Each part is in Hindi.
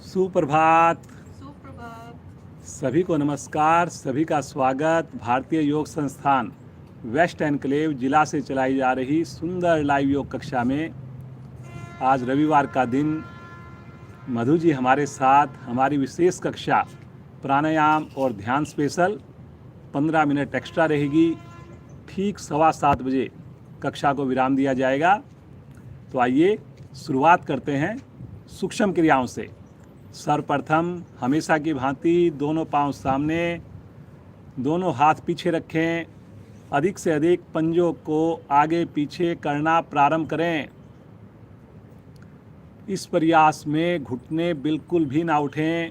सुप्रभात। सुप्रभात। सभी को नमस्कार, सभी का स्वागत। भारतीय योग संस्थान वेस्ट एनक्लेव जिला से चलाई जा रही सुंदर लाइव योग कक्षा में आज रविवार का दिन मधु जी हमारे साथ हमारी विशेष कक्षा प्राणायाम और ध्यान स्पेशल 15 मिनट एक्स्ट्रा रहेगी। ठीक 7:15 बजे कक्षा को विराम दिया जाएगा। तो आइए शुरुआत करते हैं सूक्ष्म क्रियाओं से। सर्वप्रथम हमेशा की भांति दोनों पांव सामने, दोनों हाथ पीछे रखें। अधिक से अधिक पंजों को आगे पीछे करना प्रारंभ करें। इस प्रयास में घुटने बिल्कुल भी ना उठें।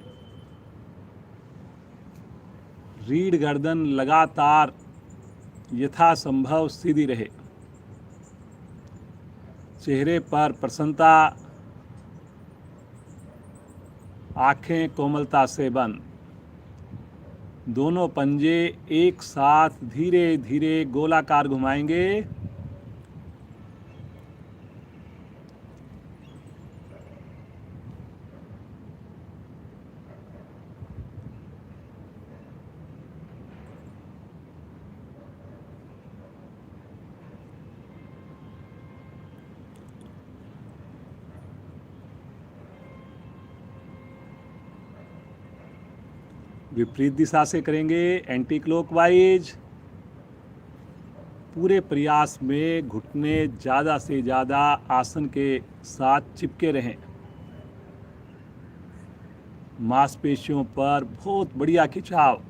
रीढ़ गर्दन लगातार यथासंभव सीधी रहे। चेहरे पर प्रसन्नता, आँखें कोमलता से बंद। दोनों पंजे एक साथ धीरे धीरे गोलाकार घुमाएंगे। विपरीत दिशा से करेंगे, एंटी क्लॉकवाइज। पूरे प्रयास में घुटने ज़्यादा से ज़्यादा आसन के साथ चिपके रहें। मांसपेशियों पर बहुत बढ़िया खिंचाव।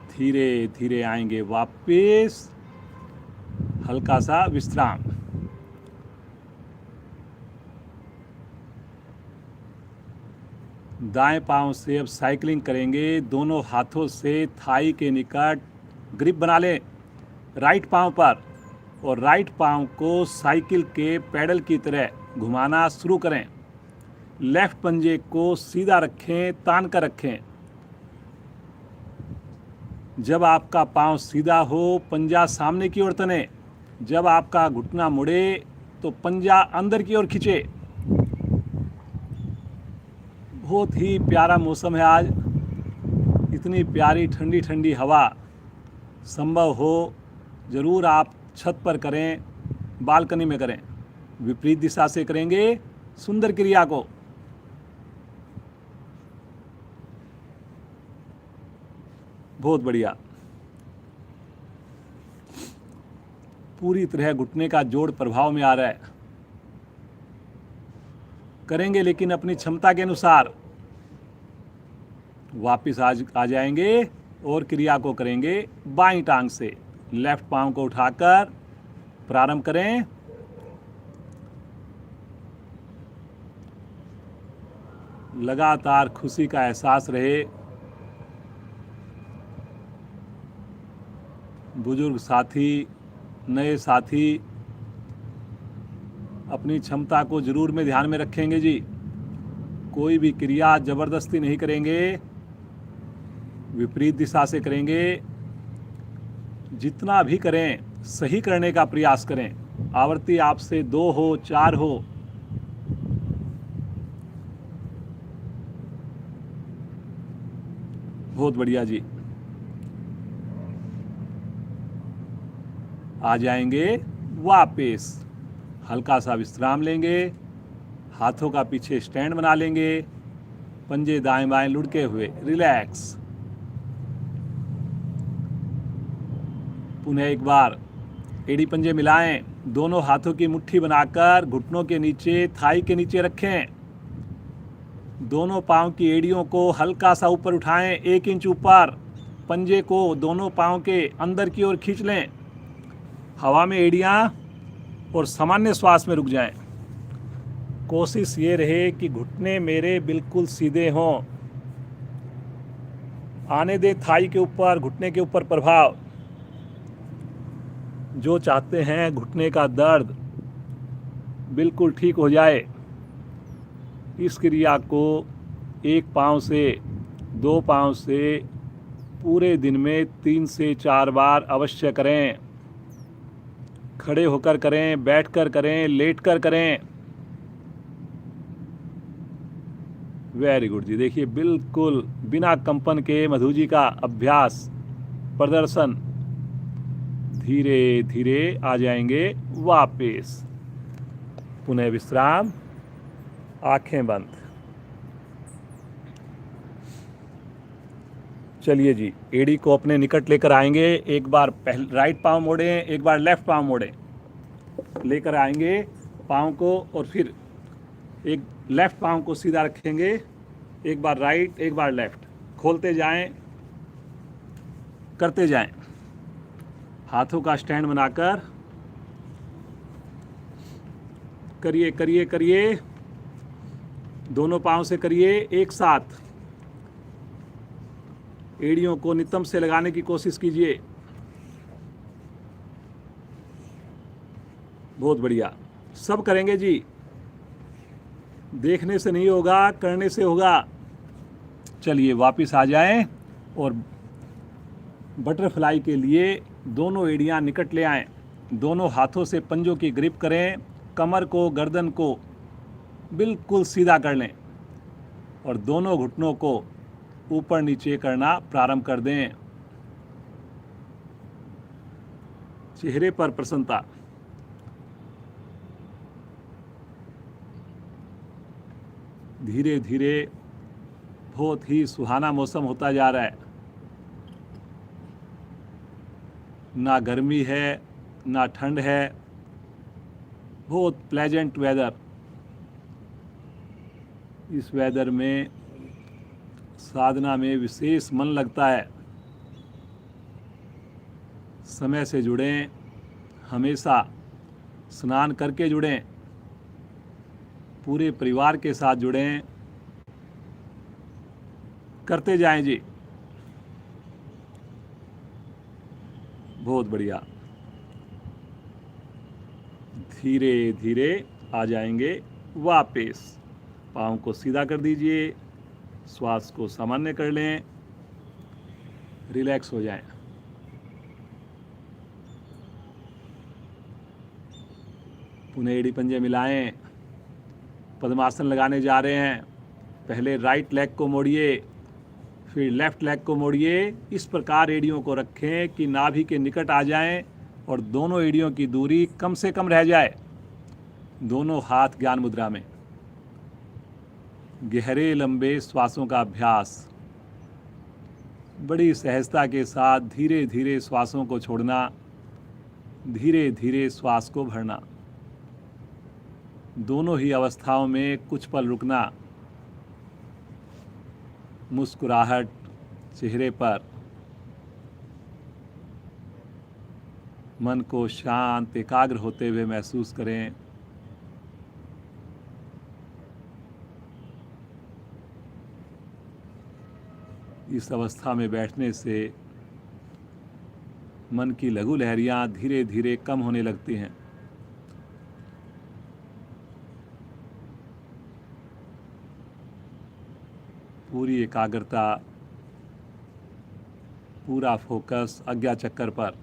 धीरे धीरे आएंगे वापस। हल्का सा विश्राम। दाएं पांव से अब साइकिलिंग करेंगे। दोनों हाथों से थाई के निकट ग्रिप बना लें राइट पांव पर, और राइट पांव को साइकिल के पैडल की तरह घुमाना शुरू करें। लेफ्ट पंजे को सीधा रखें, तान कर रखें। जब आपका पांव सीधा हो पंजा सामने की ओर तने। जब आपका घुटना मुड़े तो पंजा अंदर की ओर खींचे। बहुत ही प्यारा मौसम है आज। इतनी प्यारी ठंडी ठंडी हवा। संभव हो ज़रूर आप छत पर करें, बालकनी में करें। विपरीत दिशा से करेंगे सुंदर क्रिया को। बहुत बढ़िया। पूरी तरह घुटने का जोड़ प्रभाव में आ रहा है। करेंगे लेकिन अपनी क्षमता के अनुसार। वापस आ जाएंगे और क्रिया को करेंगे बाईं टांग से। लेफ्ट पांव को उठाकर प्रारंभ करें। लगातार खुशी का एहसास रहे। बुजुर्ग साथी, नए साथी अपनी क्षमता को जरूर में ध्यान में रखेंगे जी। कोई भी क्रिया जबरदस्ती नहीं करेंगे। विपरीत दिशा से करेंगे। जितना भी करें सही करने का प्रयास करें। आवृत्ति आपसे 2 हो 4 हो। बहुत बढ़िया जी। आ जाएंगे वापस। हल्का सा विश्राम लेंगे। हाथों का पीछे स्टैंड बना लेंगे। पंजे दाएं बाएं लुढ़के हुए रिलैक्स। पुनः एक बार एड़ी पंजे मिलाएं। दोनों हाथों की मुट्ठी बनाकर घुटनों के नीचे, थाई के नीचे रखें। दोनों पांव की एड़ियों को हल्का सा ऊपर उठाएं, 1 इंच ऊपर। पंजे को दोनों पांव के अंदर की ओर खींच लें। हवा में एड़ियां और सामान्य श्वास में रुक जाएं। कोशिश ये रहे कि घुटने मेरे बिल्कुल सीधे हों। आने दें थाई के ऊपर, घुटने के ऊपर प्रभाव। जो चाहते हैं घुटने का दर्द बिल्कुल ठीक हो जाए, इस क्रिया को एक पाँव से 2 पाँव से पूरे दिन में 3 से 4 बार अवश्य करें। खड़े होकर करें, बैठकर करें, लेटकर करें। वेरी गुड जी। देखिए बिल्कुल बिना कंपन के मधु जी का अभ्यास प्रदर्शन। धीरे धीरे आ जाएंगे वापस। पुनः विश्राम, आंखें बंद। चलिए जी, एड़ी को अपने निकट लेकर आएंगे। एक बार पहले राइट पाँव मोड़ें, एक बार लेफ्ट पाँव मोड़ें। लेकर आएंगे पाँव को और फिर एक लेफ्ट पाँव को सीधा रखेंगे। एक बार राइट, एक बार लेफ्ट। खोलते जाएं, करते जाएं। हाथों का स्टैंड बनाकर करिए करिए करिए। दोनों पाँव से करिए एक साथ। एड़ियों को नितंब से लगाने की कोशिश कीजिए। बहुत बढ़िया। सब करेंगे जी, देखने से नहीं होगा, करने से होगा। चलिए वापस आ जाएं और बटरफ्लाई के लिए दोनों एड़ियां निकट ले आएं। दोनों हाथों से पंजों की ग्रिप करें। कमर को, गर्दन को बिल्कुल सीधा कर लें और दोनों घुटनों को ऊपर नीचे करना प्रारंभ कर दें। चेहरे पर प्रसन्नता। धीरे धीरे बहुत ही सुहाना मौसम होता जा रहा है। ना गर्मी है ना ठंड है, बहुत प्लेजेंट वेदर। इस वेदर में साधना में विशेष मन लगता है। समय से जुड़ें, हमेशा स्नान करके जुड़ें, पूरे परिवार के साथ जुड़ें। करते जाएं जी। बहुत बढ़िया। धीरे धीरे आ जाएंगे वापस। पाँव को सीधा कर दीजिए, श्वास को सामान्य कर लें, रिलैक्स हो जाएं। पुनः एड़ी पंजे मिलाएं। पद्मासन लगाने जा रहे हैं। पहले राइट लेग को मोड़िए, फिर लेफ्ट लेग को मोड़िए। इस प्रकार एड़ियों को रखें कि नाभि के निकट आ जाएं और दोनों एड़ियों की दूरी कम से कम रह जाए। दोनों हाथ ज्ञान मुद्रा में। गहरे लंबे श्वासों का अभ्यास। बड़ी सहजता के साथ धीरे धीरे श्वासों को छोड़ना, धीरे धीरे श्वास को भरना। दोनों ही अवस्थाओं में कुछ पल रुकना। मुस्कुराहट चेहरे पर। मन को शांत एकाग्र होते हुए महसूस करें। इस अवस्था में बैठने से मन की लघु लहरियां धीरे धीरे कम होने लगती हैं। पूरी एकाग्रता, पूरा फोकस आज्ञा चक्कर पर।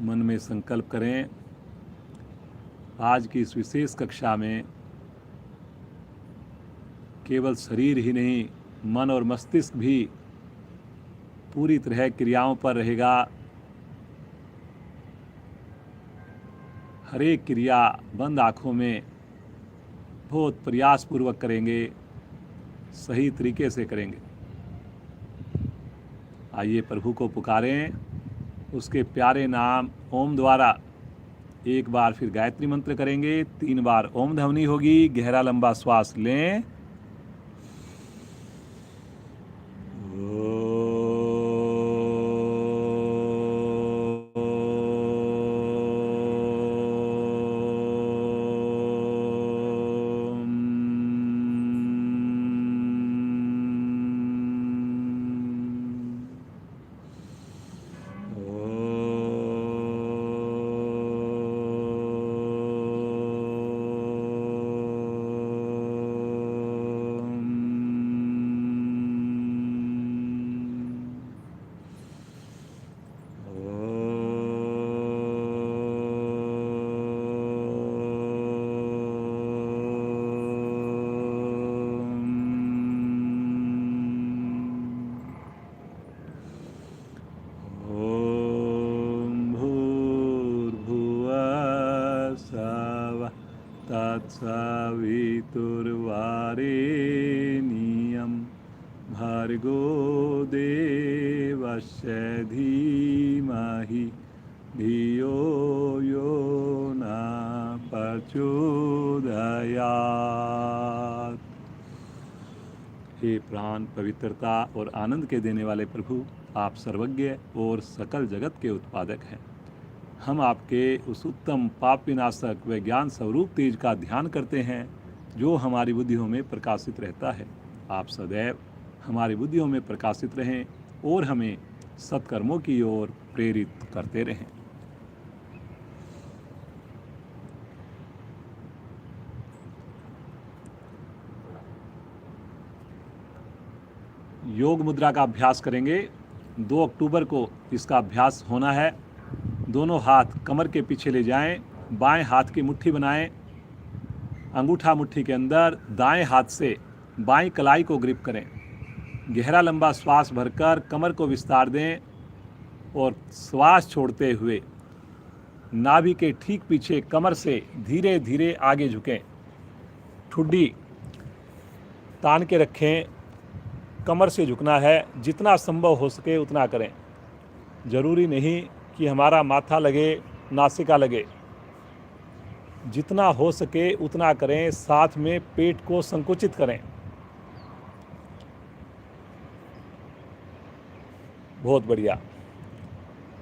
मन में संकल्प करें, आज की इस विशेष कक्षा में केवल शरीर ही नहीं, मन और मस्तिष्क भी पूरी तरह क्रियाओं पर रहेगा। हर एक क्रिया बंद आँखों में बहुत प्रयासपूर्वक करेंगे, सही तरीके से करेंगे। आइए प्रभु को पुकारें, उसके प्यारे नाम ओम द्वारा। एक बार फिर गायत्री मंत्र करेंगे, 3 बार ओम ध्वनि होगी। गहरा लंबा श्वास लें। तत्सवितुर्वरेण्यं भर्गो देवस्य धीमहि धियो यो न प्रचोदयात्। हे प्राण पवित्रता और आनंद के देने वाले प्रभु, आप सर्वज्ञ और सकल जगत के उत्पादक हैं। हम आपके उस उत्तम पाप विनाशक व ज्ञान स्वरूप तेज का ध्यान करते हैं जो हमारी बुद्धियों में प्रकाशित रहता है। आप सदैव हमारी बुद्धियों में प्रकाशित रहें और हमें सत्कर्मों की ओर प्रेरित करते रहें। योग मुद्रा का अभ्यास करेंगे। 2 अक्टूबर को इसका अभ्यास होना है। दोनों हाथ कमर के पीछे ले जाएं, बाएं हाथ की मुट्ठी बनाएं, अंगूठा मुट्ठी के अंदर, दाएं हाथ से बाईं कलाई को ग्रिप करें। गहरा लंबा श्वास भरकर कमर को विस्तार दें और श्वास छोड़ते हुए नाभि के ठीक पीछे कमर से धीरे धीरे आगे झुकें। ठुड्डी तान के रखें, कमर से झुकना है, जितना संभव हो सके उतना करें। ज़रूरी नहीं कि हमारा माथा लगे, नासिका लगे, जितना हो सके उतना करें। साथ में पेट को संकुचित करें। बहुत बढ़िया।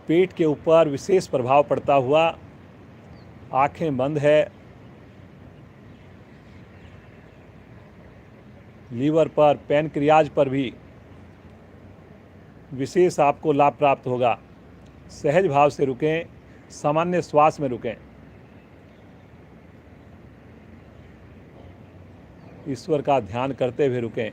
पेट के ऊपर विशेष प्रभाव पड़ता हुआ आंखें बंद है। लीवर पर, पैनक्रियाज पर भी विशेष आपको लाभ प्राप्त होगा। सहज भाव से रुकें, सामान्य श्वास में रुकें। ईश्वर का ध्यान करते हुए रुकें।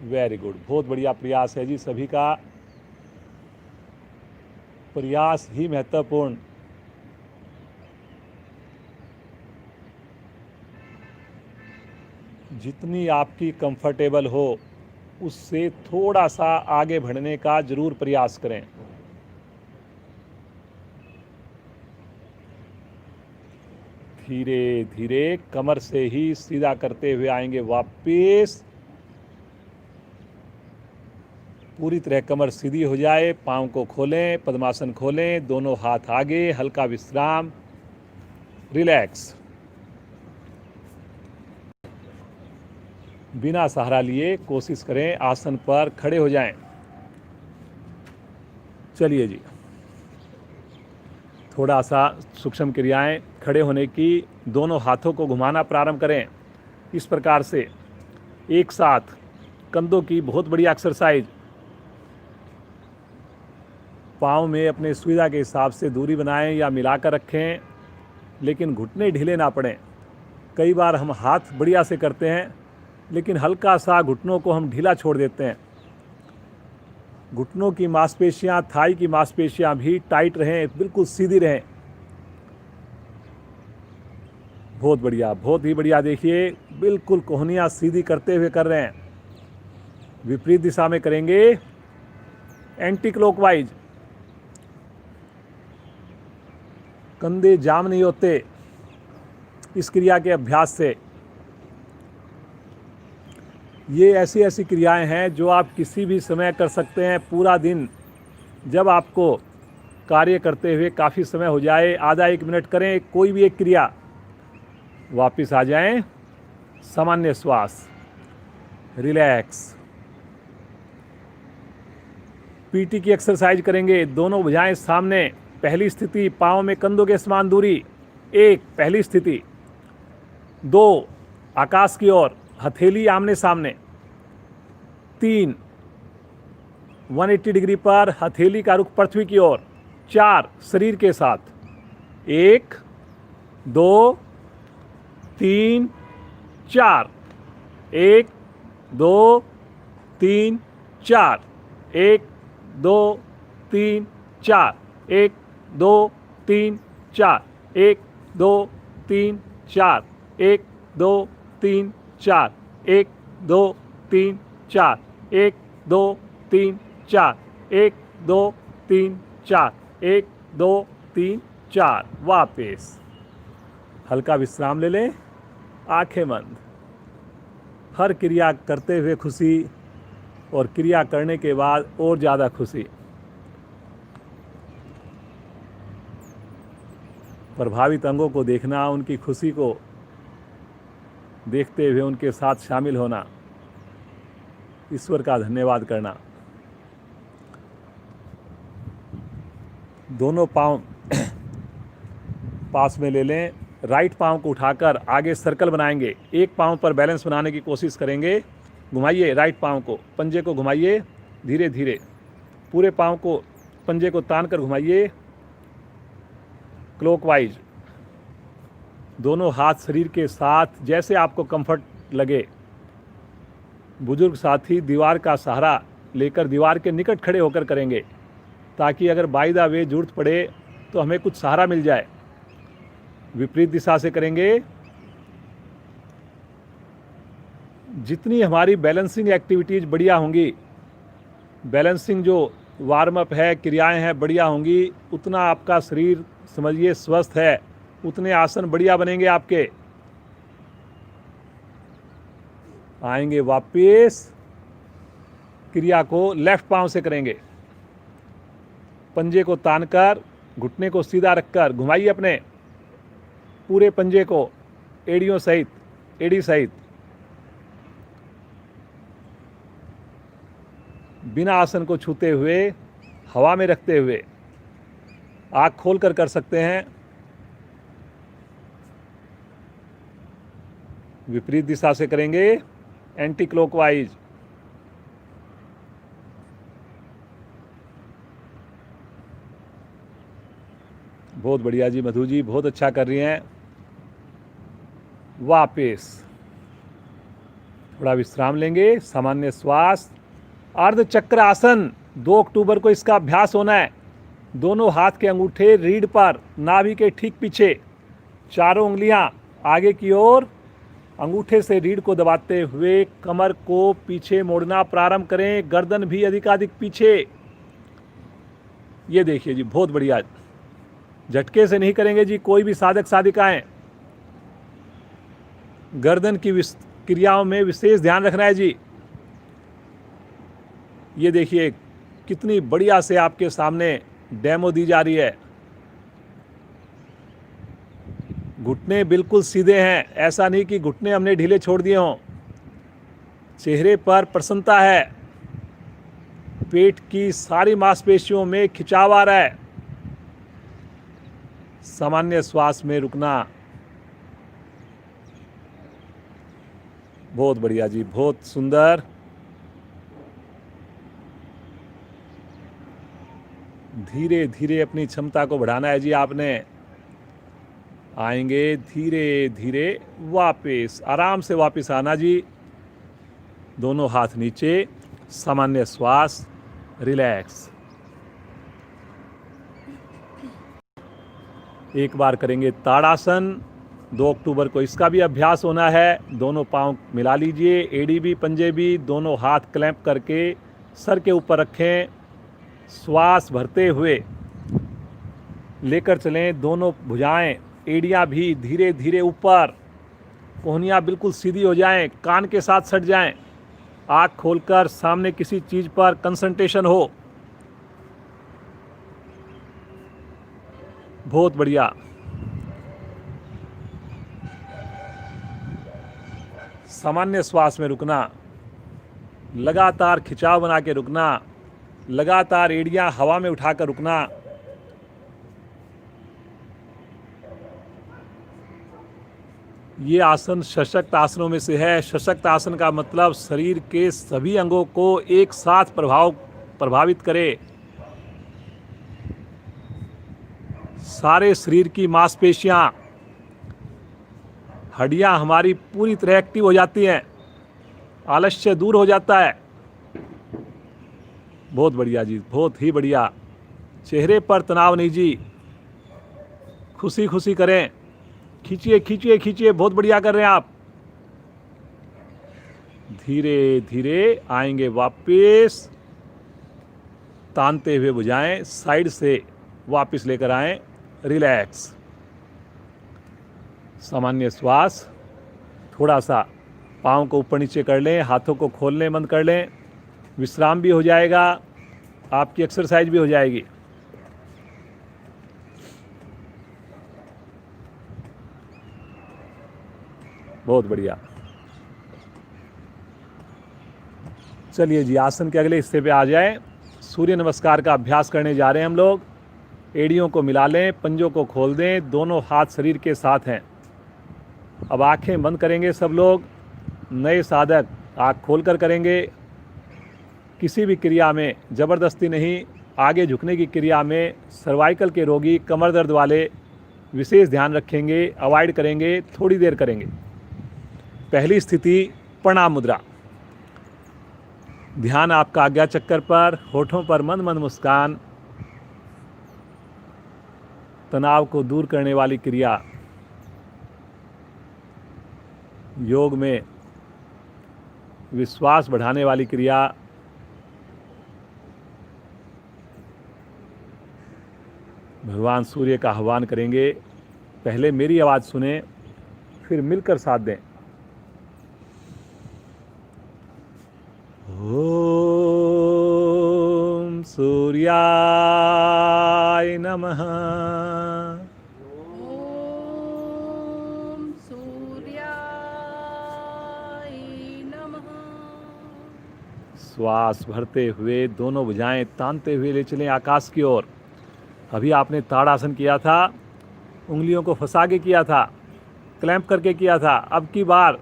वेरी गुड, बहुत बढ़िया प्रयास है जी सभी का। प्रयास ही महत्वपूर्ण। जितनी आपकी कंफर्टेबल हो उससे थोड़ा सा आगे बढ़ने का जरूर प्रयास करें। धीरे धीरे कमर से ही सीधा करते हुए आएंगे वापस। पूरी तरह कमर सीधी हो जाए। पाँव को खोलें, पद्मासन खोलें, दोनों हाथ आगे, हल्का विश्राम, रिलैक्स। बिना सहारा लिए कोशिश करें आसन पर खड़े हो जाएं। चलिए जी, थोड़ा सा सूक्ष्म क्रियाएं खड़े होने की। दोनों हाथों को घुमाना प्रारंभ करें इस प्रकार से, एक साथ कंधों की बहुत बड़ी एक्सरसाइज। पाँव में अपने सुविधा के हिसाब से दूरी बनाएं या मिलाकर रखें, लेकिन घुटने ढीले ना पड़ें। कई बार हम हाथ बढ़िया से करते हैं लेकिन हल्का सा घुटनों को हम ढीला छोड़ देते हैं। घुटनों की मांसपेशियां, थाई की मांसपेशियां भी टाइट रहें, बिल्कुल सीधी रहें। बहुत बढ़िया, बहुत ही बढ़िया। देखिए बिल्कुल कोहनियां सीधी करते हुए कर रहे हैं। विपरीत दिशा में करेंगे, एंटी क्लॉकवाइज। कंधे जाम नहीं होते इस क्रिया के अभ्यास से। ये ऐसी ऐसी क्रियाएं हैं जो आप किसी भी समय कर सकते हैं। पूरा दिन जब आपको कार्य करते हुए काफ़ी समय हो जाए, आधा 1 मिनट करें कोई भी एक क्रिया, वापस आ जाएं, सामान्य श्वास, रिलैक्स। पीटी की एक्सरसाइज करेंगे। दोनों भुजाएं सामने, पहली स्थिति पाँव में कंधों के समान दूरी, 1 पहली स्थिति, 2 आकाश की ओर, हथेली आमने सामने, 3 180 डिग्री पर हथेली का रुख पृथ्वी की ओर, 4 शरीर के साथ, 1 2 3 4, 1 2 3 4, 1 2 3 4, 1 2 3 4, 1 2 3 4, 1 2 3 4, 1 2 3 4, 1 2 3 4, 1 2 3 4, 1 2 3 4, वापस। हल्का विश्राम ले लें, आंखें बंद। हर क्रिया करते हुए खुशी और क्रिया करने के बाद और ज़्यादा खुशी। प्रभावित अंगों को देखना, उनकी खुशी को देखते हुए उनके साथ शामिल होना, ईश्वर का धन्यवाद करना। दोनों पाँव पास में ले लें, राइट पाँव को उठाकर आगे सर्कल बनाएंगे। एक पाँव पर बैलेंस बनाने की कोशिश करेंगे। घुमाइए राइट पाँव को, पंजे को घुमाइए धीरे धीरे। पूरे पाँव को, पंजे को तान कर घुमाइए क्लॉकवाइज। दोनों हाथ शरीर के साथ जैसे आपको कंफर्ट लगे। बुजुर्ग साथी दीवार का सहारा लेकर दीवार के निकट खड़े होकर करेंगे, ताकि अगर बाय द वे जरूरत पड़े तो हमें कुछ सहारा मिल जाए। विपरीत दिशा से करेंगे। जितनी हमारी बैलेंसिंग एक्टिविटीज़ बढ़िया होंगी, बैलेंसिंग जो वार्म अप है, क्रियाएं हैं बढ़िया होंगी, उतना आपका शरीर समझिए स्वस्थ है, उतने आसन बढ़िया बनेंगे आपके। आएंगे वापस। क्रिया को लेफ्ट पांव से करेंगे। पंजे को तानकर, घुटने को सीधा रखकर घुमाइए अपने पूरे पंजे को, एड़ियों सहित, एड़ी सहित। बिना आसन को छूते हुए, हवा में रखते हुए, आँख खोलकर कर सकते हैं। विपरीत दिशा से करेंगे, एंटी क्लॉकवाइज। बहुत बढ़िया जी मधु जी, बहुत अच्छा कर रही हैं। वापस थोड़ा विश्राम लेंगे, सामान्य श्वास। अर्ध चक्र आसन, 2 अक्टूबर को इसका अभ्यास होना है। दोनों हाथ के अंगूठे रीढ़ पर, नाभि के ठीक पीछे, चारों उंगलियां आगे की ओर, अंगूठे से रीढ़ को दबाते हुए कमर को पीछे मोड़ना प्रारंभ करें। गर्दन भी अधिकाधिक पीछे। ये देखिए जी, बहुत बढ़िया। झटके से नहीं करेंगे जी कोई भी साधक साधिकाएं। गर्दन की क्रियाओं में विशेष ध्यान रखना है जी। ये देखिए कितनी बढ़िया से आपके सामने डेमो दी जा रही है। घुटने बिल्कुल सीधे हैं, ऐसा नहीं कि घुटने हमने ढीले छोड़ दिए हों। चेहरे पर प्रसन्नता है, पेट की सारी मांसपेशियों में खिंचाव आ रहा है। सामान्य श्वास में रुकना। बहुत बढ़िया जी, बहुत सुंदर। धीरे धीरे अपनी क्षमता को बढ़ाना है जी आपने। आएंगे धीरे धीरे वापस, आराम से वापस आना जी। दोनों हाथ नीचे, सामान्य श्वास, रिलैक्स। एक बार करेंगे ताड़ासन, 2 अक्टूबर को इसका भी अभ्यास होना है। दोनों पांव मिला लीजिए, एड़ी भी पंजे भी, दोनों हाथ क्लैंप करके सर के ऊपर रखें। श्वास भरते हुए लेकर चलें। दोनों भुजाएं, एड़ियां भी धीरे धीरे ऊपर, कोहनियां बिल्कुल सीधी हो जाएं, कान के साथ सट जाएं। आँख खोलकर सामने किसी चीज पर कंसंट्रेशन हो। बहुत बढ़िया। सामान्य श्वास में रुकना, लगातार खिंचाव बना के रुकना, लगातार एड़ियां हवा में उठाकर रुकना। ये आसन सशक्त आसनों में से है। सशक्त आसन का मतलब शरीर के सभी अंगों को एक साथ प्रभावित करे। सारे शरीर की मांसपेशियां, हड्डियां हमारी पूरी तरह एक्टिव हो जाती हैं, आलस्य दूर हो जाता है। बहुत बढ़िया जी, बहुत ही बढ़िया। चेहरे पर तनाव नहीं जी, खुशी खुशी करें। खींचिए खींचिए खींचिए, बहुत बढ़िया कर रहे हैं आप। धीरे धीरे आएंगे वापस। तानते हुए भुजाएं साइड से वापस लेकर आएं। रिलैक्स, सामान्य श्वास, थोड़ा सा पाँव को ऊपर नीचे कर लें, हाथों को खोलने बंद कर लें। विश्राम भी हो जाएगा, आपकी एक्सरसाइज भी हो जाएगी। बहुत बढ़िया। चलिए जी, आसन के अगले हिस्से पे आ जाएं। सूर्य नमस्कार का अभ्यास करने जा रहे हैं हम लोग। एड़ियों को मिला लें, पंजों को खोल दें, दोनों हाथ शरीर के साथ हैं। अब आंखें बंद करेंगे सब लोग। नए साधक आँख खोलकर करेंगे। किसी भी क्रिया में ज़बरदस्ती नहीं। आगे झुकने की क्रिया में सर्वाइकल के रोगी, कमर दर्द वाले विशेष ध्यान रखेंगे, अवॉइड करेंगे, थोड़ी देर करेंगे। पहली स्थिति प्रणाम मुद्रा। ध्यान आपका आज्ञा चक्कर पर, होठों पर मंद मंद मुस्कान। तनाव को दूर करने वाली क्रिया, योग में विश्वास बढ़ाने वाली क्रिया। भगवान सूर्य का आह्वान करेंगे। पहले मेरी आवाज़ सुने, फिर मिलकर साथ दें। ओम सूर्याय नमः। ओम सूर्याय नमः। श्वास भरते हुए दोनों भुजाएं तानते हुए ले चलें आकाश की ओर। अभी आपने ताड़ासन किया था, उंगलियों को फंसा के किया था, क्लैंप करके किया था। अब की बार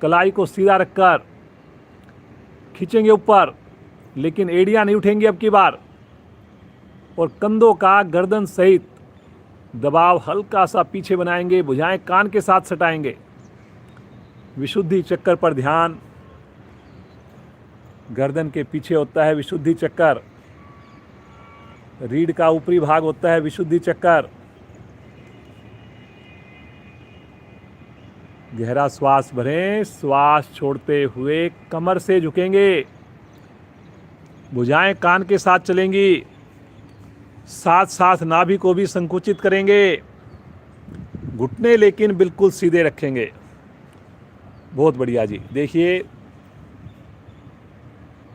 कलाई को सीधा रखकर खींचेंगे ऊपर, लेकिन एड़ियां नहीं उठेंगी अब की बार। और कंधों का गर्दन सहित दबाव हल्का सा पीछे बनाएंगे, भुजाएं कान के साथ सटाएंगे। विशुद्धि चक्कर पर ध्यान। गर्दन के पीछे होता है विशुद्धि चक्कर, रीढ़ का ऊपरी भाग होता है विशुद्धि चक्कर। गहरा श्वास भरें, श्वास छोड़ते हुए कमर से झुकेंगे, भुजाएं कान के साथ चलेंगी, साथ साथ नाभि को भी संकुचित करेंगे। घुटने लेकिन बिल्कुल सीधे रखेंगे। बहुत बढ़िया जी। देखिए,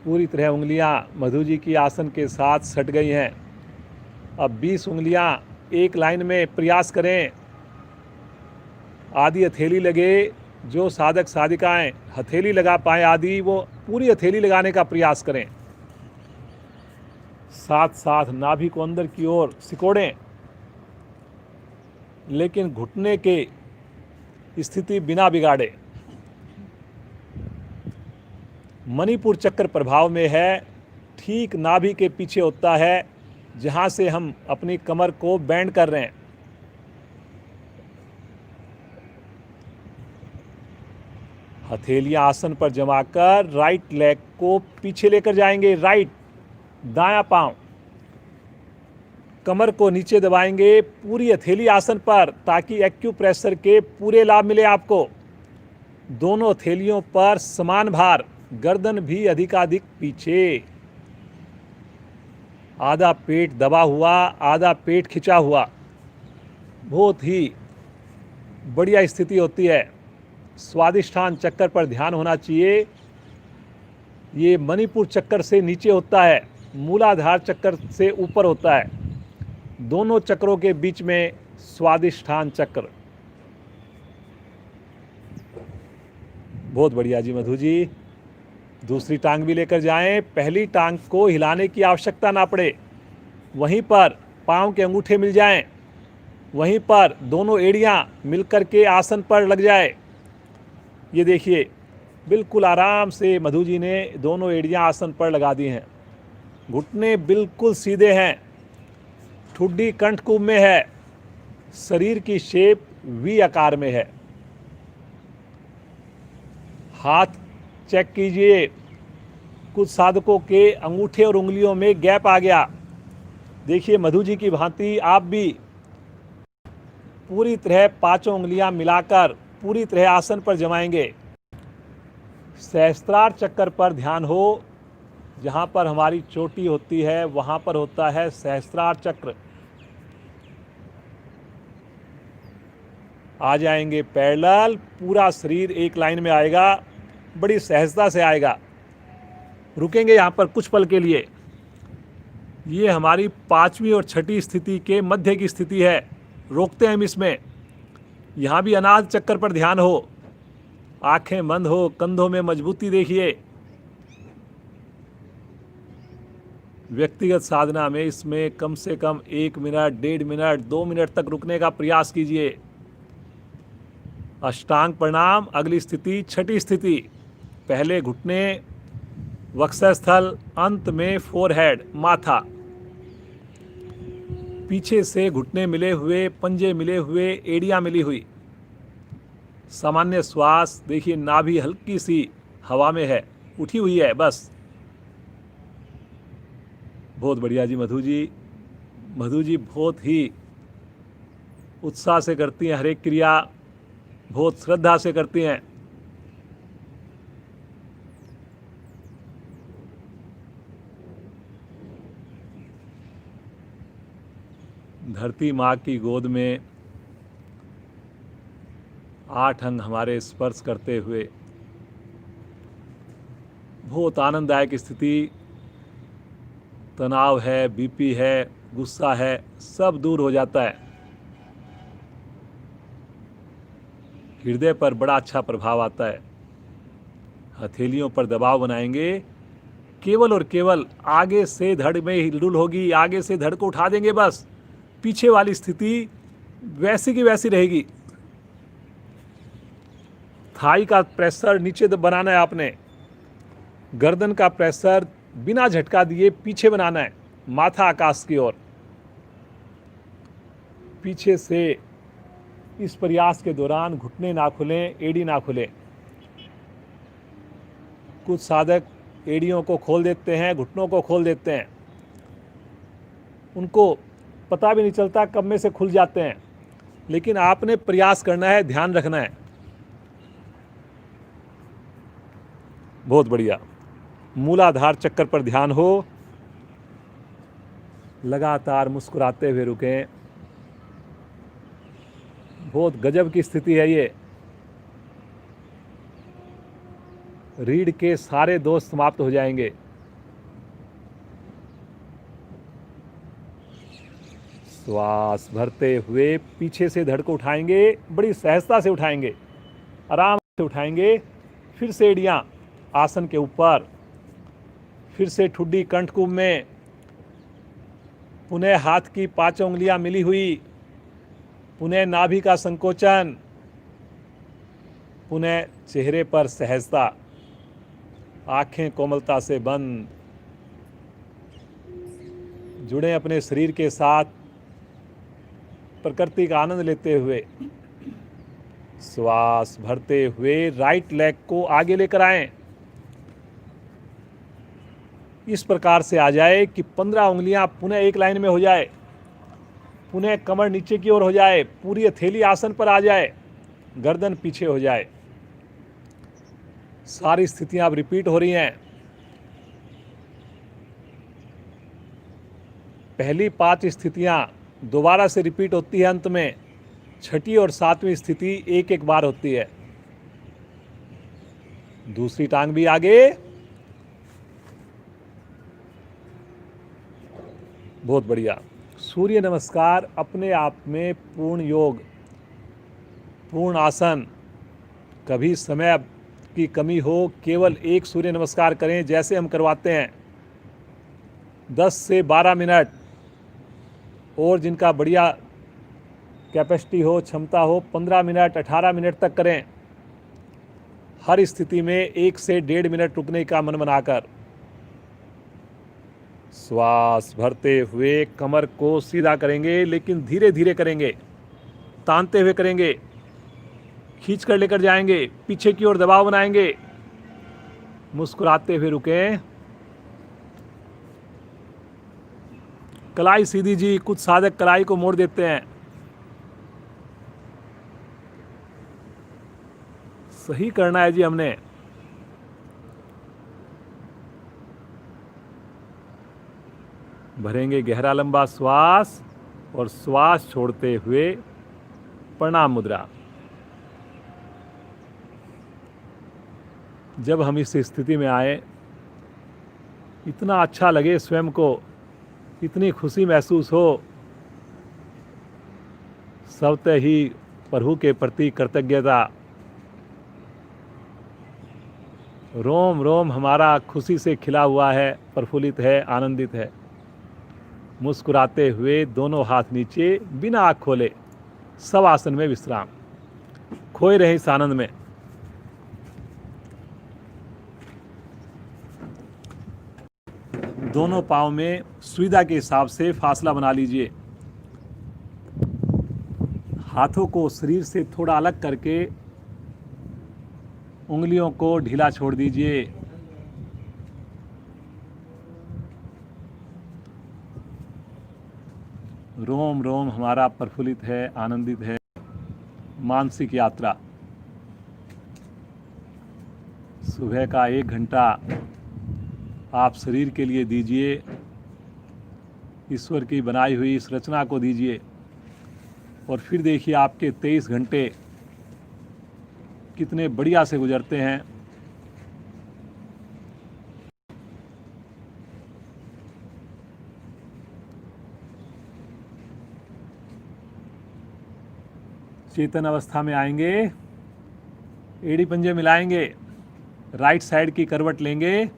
पूरी तरह उंगलियां मधु जी की आसन के साथ सट गई हैं। अब 20 उंगलियां एक लाइन में प्रयास करें। आधी हथेली लगे, जो साधक साधिकाएं हथेली लगा पाए आदि, वो पूरी हथेली लगाने का प्रयास करें। साथ साथ नाभि को अंदर की ओर सिकोड़ें, लेकिन घुटने के स्थिति बिना बिगाड़े। मणिपुर चक्र प्रभाव में है, ठीक नाभि के पीछे होता है, जहां से हम अपनी कमर को बैंड कर रहे हैं। हथेलियां आसन पर जमाकर राइट लेग को पीछे लेकर जाएंगे। राइट, दायां पांव, कमर को नीचे दबाएंगे पूरी हथेली आसन पर, ताकि एक्यूप्रेशर के पूरे लाभ मिले आपको। दोनों हथेलियों पर समान भार, गर्दन भी अधिकाधिक पीछे। आधा पेट दबा हुआ, आधा पेट खिंचा हुआ। बहुत ही बढ़िया स्थिति होती है। स्वादिष्ठान चक्कर पर ध्यान होना चाहिए। ये मणिपुर चक्कर से नीचे होता है, मूलाधार चक्कर से ऊपर होता है। दोनों चक्रों के बीच में स्वादिष्ठान चक्र। बहुत बढ़िया जी मधु जी। दूसरी टांग भी लेकर जाएं। पहली टांग को हिलाने की आवश्यकता ना पड़े, वहीं पर पांव के अंगूठे मिल जाएं, वहीं पर दोनों एड़ियां मिलकर के आसन पर लग जाए। ये देखिए, बिल्कुल आराम से मधु जी ने दोनों एड़ियां आसन पर लगा दी हैं। घुटने बिल्कुल सीधे हैं, ठुड्डी कंठकुंभ में है, शरीर की शेप वी आकार में है। हाथ चेक कीजिए, कुछ साधकों के अंगूठे और उंगलियों में गैप आ गया। देखिए, मधु जी की भांति आप भी पूरी तरह पांचों उंगलियां मिलाकर पूरी तरह आसन पर जमाएंगे। सहस्त्रार चक्कर पर ध्यान हो, जहाँ पर हमारी चोटी होती है वहाँ पर होता है सहस्त्रार चक्र। आ जाएंगे पैरेलल, पूरा शरीर एक लाइन में आएगा, बड़ी सहजता से आएगा। रुकेंगे यहाँ पर कुछ पल के लिए। ये हमारी पांचवी और छठी स्थिति के मध्य की स्थिति है। रोकते हैं हम इसमें। यहाँ भी अनाहत चक्कर पर ध्यान हो, आंखें बंद हो, कंधों में मजबूती देखिए। व्यक्तिगत साधना में इसमें कम से कम 1 मिनट, 1.5 मिनट, 2 मिनट तक रुकने का प्रयास कीजिए। अष्टांग प्रणाम। अगली स्थिति छठी स्थिति। पहले घुटने, वक्षस्थल, अंत में फोरहेड, माथा। पीछे से घुटने मिले हुए, पंजे मिले हुए, एड़ियां मिली हुई। सामान्य श्वास देखिए, नाभि हल्की सी हवा में है, उठी हुई है बस। बहुत बढ़िया जी मधु जी। मधु जी बहुत ही उत्साह से करती हैं हर एक क्रिया, बहुत श्रद्धा से करती हैं। धरती माँ की गोद में 8 अंग हमारे स्पर्श करते हुए बहुत आनंददायक स्थिति। तनाव है, बीपी है, गुस्सा है, सब दूर हो जाता है। हृदय पर बड़ा अच्छा प्रभाव आता है। हथेलियों पर दबाव बनाएंगे, केवल और केवल आगे से धड़ में हिलडुल होगी, आगे से धड़ को उठा देंगे बस। पीछे वाली स्थिति वैसी की वैसी रहेगी। थाई का प्रेशर नीचे बनाना है आपने। गर्दन का प्रेशर बिना झटका दिए पीछे बनाना है, माथा आकाश की ओर। पीछे से इस प्रयास के दौरान घुटने ना खुलें, एड़ी ना खुलें। कुछ साधक एड़ियों को खोल देते हैं, घुटनों को खोल देते हैं, उनको पता भी नहीं चलता कब में से खुल जाते हैं। लेकिन आपने प्रयास करना है, ध्यान रखना है। बहुत बढ़िया। मूलाधार चक्कर पर ध्यान हो। लगातार मुस्कुराते हुए रुकें। बहुत गजब की स्थिति है ये। रीढ़ के सारे दोष समाप्त हो जाएंगे। श्वास भरते हुए पीछे से धड़ को उठाएंगे, बड़ी सहजता से उठाएंगे, आराम से उठाएंगे। फिर से एड़ियां आसन के ऊपर, फिर से ठुड्डी कंठकुंभ में, पुनः हाथ की 5 उंगलियां मिली हुई, पुनः नाभि का संकोचन, पुनः चेहरे पर सहजता, आंखें कोमलता से बंद। जुड़े अपने शरीर के साथ, प्रकृति का आनंद लेते हुए। श्वास भरते हुए राइट लेग को आगे लेकर आएं। इस प्रकार से आ जाए कि 15 उंगलियां पुनः एक लाइन में हो जाए, पुनः कमर नीचे की ओर हो जाए, पूरी हथेली आसन पर आ जाए, गर्दन पीछे हो जाए। सारी स्थितियां अब रिपीट हो रही हैं। पहली 5 स्थितियां दोबारा से रिपीट होती है अंत में। छठी और 7वीं स्थिति एक एक बार होती है। दूसरी टांग भी आगे। बहुत बढ़िया। सूर्य नमस्कार अपने आप में पूर्ण योग, पूर्ण आसन। कभी समय की कमी हो, केवल एक सूर्य नमस्कार करें जैसे हम करवाते हैं। 10 से 12 मिनट, और जिनका बढ़िया कैपेसिटी हो, क्षमता हो, 15 मिनट, 18 मिनट तक करें। हर स्थिति में 1 से 1.5 मिनट रुकने का मन बनाकर। श्वास भरते हुए कमर को सीधा करेंगे, लेकिन धीरे धीरे करेंगे, तानते हुए करेंगे, खींच कर लेकर जाएंगे, पीछे की ओर दबाव बनाएंगे, मुस्कुराते हुए रुकें। कलाई सीधी जी, कुछ साधक कलाई को मोड़ देते हैं। सही करना है जी हमने। भरेंगे गहरा लंबा श्वास और श्वास छोड़ते हुए प्रणाम मुद्रा। जब हम इस स्थिति में आए, इतना अच्छा लगे स्वयं को, इतनी खुशी महसूस हो, स्वतः ही प्रभु के प्रति कृतज्ञता, रोम रोम हमारा खुशी से खिला हुआ है, प्रफुल्लित है, आनंदित है। मुस्कुराते हुए दोनों हाथ नीचे, बिना आँख खोले सब आसन में विश्राम, खोए रहे इस आनंद में। दोनों पाँव में सुविधा के हिसाब से फासला बना लीजिए। हाथों को शरीर से थोड़ा अलग करके उंगलियों को ढीला छोड़ दीजिए। रोम रोम हमारा प्रफुल्लित है, आनंदित है। मानसिक यात्रा, सुबह का 1 घंटा आप शरीर के लिए दीजिए, ईश्वर की बनाई हुई इस रचना को दीजिए, और फिर देखिए आपके 23 घंटे कितने बढ़िया से गुजरते हैं। चेतन अवस्था में आएंगे, एड़ी पंजे मिलाएंगे, राइट साइड की करवट लेंगे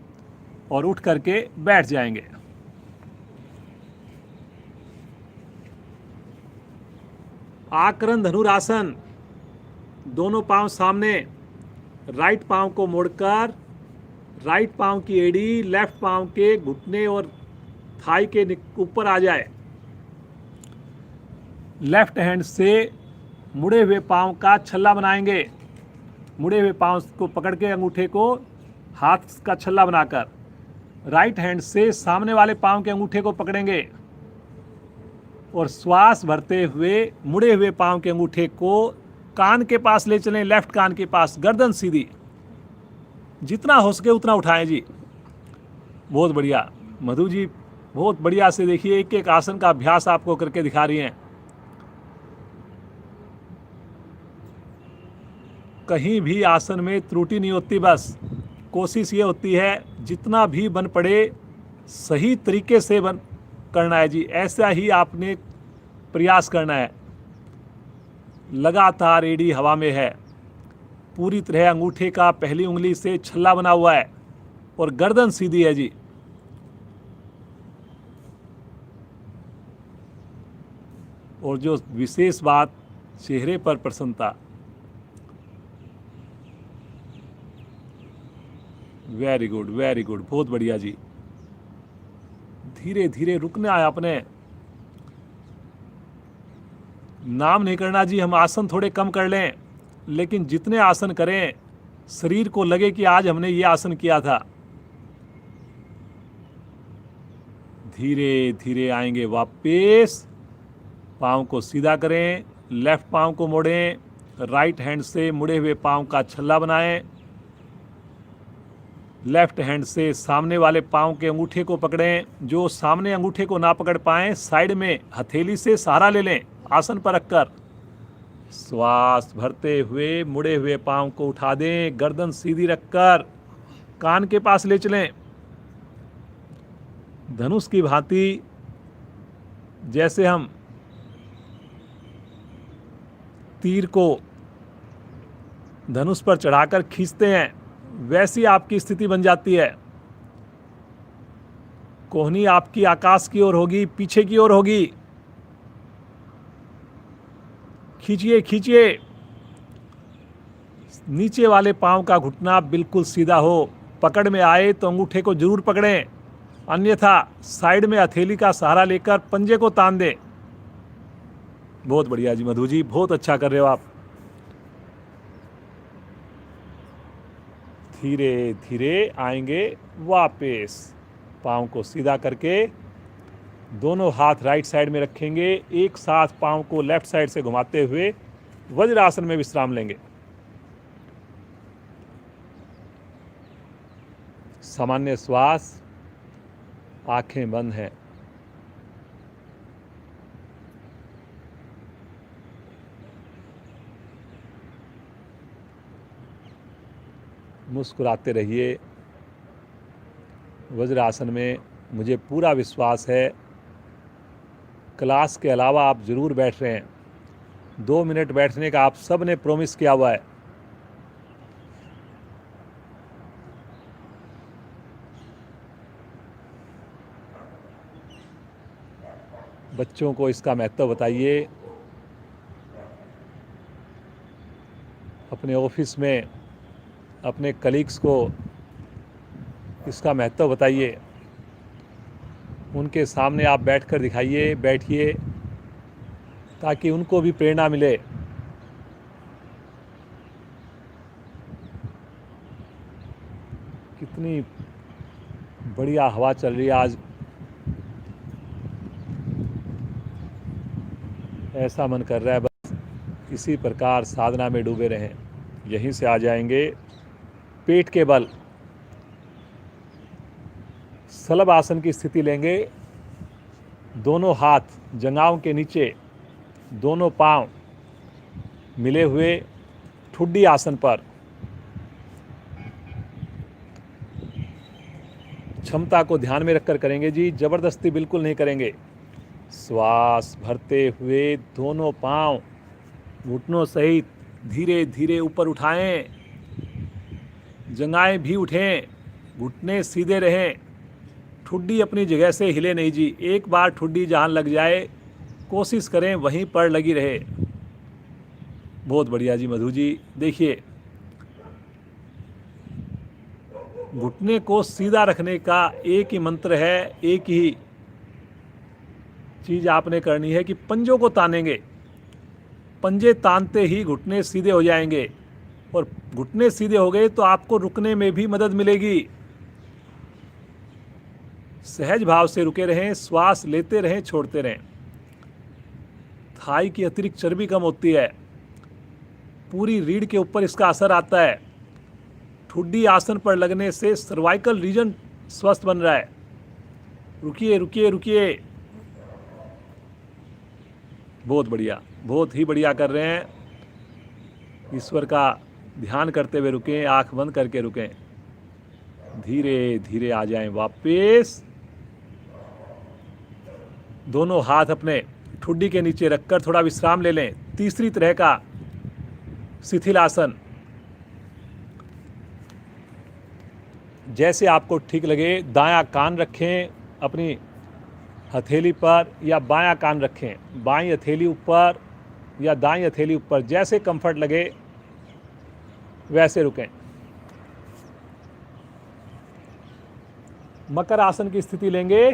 और उठ करके बैठ जाएंगे। आकरण धनुरासन, दोनों पांव सामने, राइट पांव को मोड़कर राइट पांव की एड़ी लेफ्ट पांव के घुटने और थाई के ऊपर आ जाए। लेफ्ट हैंड से मुड़े हुए पांव का छल्ला बनाएंगे। मुड़े हुए पांव को पकड़ के अंगूठे को हाथ का छल्ला बनाकर राइट हैंड से सामने वाले पांव के अंगूठे को पकड़ेंगे और श्वास भरते हुए मुड़े हुए पांव के अंगूठे को कान के पास ले चलें, लेफ्ट कान के पास, गर्दन सीधी, जितना हो सके उतना उठाएं जी। बहुत बढ़िया मधु जी, बहुत बढ़िया से देखिए, एक एक आसन का अभ्यास आपको करके दिखा रही हैं। कहीं भी आसन में त्रुटि नहीं होती, बस कोशिश ये होती है जितना भी बन पड़े सही तरीके से बन करना है जी। ऐसा ही आपने प्रयास करना है। लगातार एड़ी हवा में है, पूरी तरह अंगूठे का पहली उंगली से छल्ला बना हुआ है और गर्दन सीधी है जी। और जो विशेष बात, चेहरे पर प्रसन्नता। वेरी गुड, वेरी गुड, बहुत बढ़िया जी। धीरे धीरे रुकना है आपने, नाम नहीं करना जी। हम आसन थोड़े कम कर लें, लेकिन जितने आसन करें शरीर को लगे कि आज हमने ये आसन किया था। धीरे धीरे आएंगे वापस, पाँव को सीधा करें, लेफ्ट पाँव को मोड़ें, राइट हैंड से मुड़े हुए पाँव का छल्ला बनाएं, लेफ्ट हैंड से सामने वाले पाँव के अंगूठे को पकड़ें। जो सामने अंगूठे को ना पकड़ पाएं, साइड में हथेली से सहारा ले लें, आसन पर रखकर श्वास भरते हुए मुड़े हुए पाँव को उठा दें, गर्दन सीधी रखकर कान के पास ले चलें। धनुष की भांति जैसे हम तीर को धनुष पर चढ़ाकर खींचते हैं, वैसी आपकी स्थिति बन जाती है। कोहनी आपकी आकाश की ओर होगी, पीछे की ओर होगी। खींचिए खींचिए, नीचे वाले पांव का घुटना बिल्कुल सीधा हो। पकड़ में आए तो अंगूठे को जरूर पकड़ें, अन्यथा साइड में हथेली का सहारा लेकर पंजे को तान दें। बहुत बढ़िया जी मधु जी, बहुत अच्छा कर रहे हो आप। धीरे धीरे आएंगे वापस, पाँव को सीधा करके दोनों हाथ राइट साइड में रखेंगे, एक साथ पाँव को लेफ्ट साइड से घुमाते हुए वज्रासन में विश्राम लेंगे। सामान्य श्वास, आंखें बंद हैं। मुस्कुराते रहिए। वज्रासन में मुझे पूरा विश्वास है, क्लास के अलावा आप ज़रूर बैठ रहे हैं। 2 मिनट बैठने का आप सब ने प्रॉमिस किया हुआ है। बच्चों को इसका महत्व बताइए, अपने ऑफिस में अपने कलीग्स को इसका महत्व बताइए। उनके सामने आप बैठकर दिखाइए, बैठिए, ताकि उनको भी प्रेरणा मिले। कितनी बढ़िया हवा चल रही है आज। ऐसा मन कर रहा है बस इसी प्रकार साधना में डूबे रहें। यहीं से आ जाएंगे पेट के बल। सलभ आसन की स्थिति लेंगे। दोनों हाथ जंघाओं के नीचे, दोनों पांव मिले हुए ठुड्डी आसन पर। क्षमता को ध्यान में रखकर करेंगे जी, जबरदस्ती बिल्कुल नहीं करेंगे। श्वास भरते हुए दोनों पांव घुटनों सहित धीरे धीरे ऊपर उठाएं। जंघाएं भी उठें, घुटने सीधे रहें, ठुड्डी अपनी जगह से हिले नहीं जी। एक बार ठुड्डी जहां लग जाए कोशिश करें वहीं पर लगी रहे। बहुत बढ़िया जी मधु जी। देखिए, घुटने को सीधा रखने का एक ही मंत्र है, एक ही चीज आपने करनी है कि पंजों को तानेंगे। पंजे तानते ही घुटने सीधे हो जाएंगे, और घुटने सीधे हो गए तो आपको रुकने में भी मदद मिलेगी। सहज भाव से रुके रहें, श्वास लेते रहें, छोड़ते रहें। थाई की अतिरिक्त चर्बी कम होती है, पूरी रीढ़ के ऊपर इसका असर आता है। ठुड्डी आसन पर लगने से सर्वाइकल रीजन स्वस्थ बन रहा है। रुकिए रुकिए रुकिए। बहुत बढ़िया, बहुत ही बढ़िया कर रहे हैं। ईश्वर का ध्यान करते हुए रुकें, आंख बंद करके रुकें। धीरे धीरे आ जाएं वापस। दोनों हाथ अपने ठुड्डी के नीचे रखकर थोड़ा विश्राम ले लें। तीसरी तरह का शिथिल आसन, जैसे आपको ठीक लगे। दायां कान रखें अपनी हथेली पर, या बायां कान रखें, बाईं हथेली ऊपर या दाईं हथेली ऊपर, जैसे कंफर्ट लगे वैसे रुकें। मकर आसन की स्थिति लेंगे।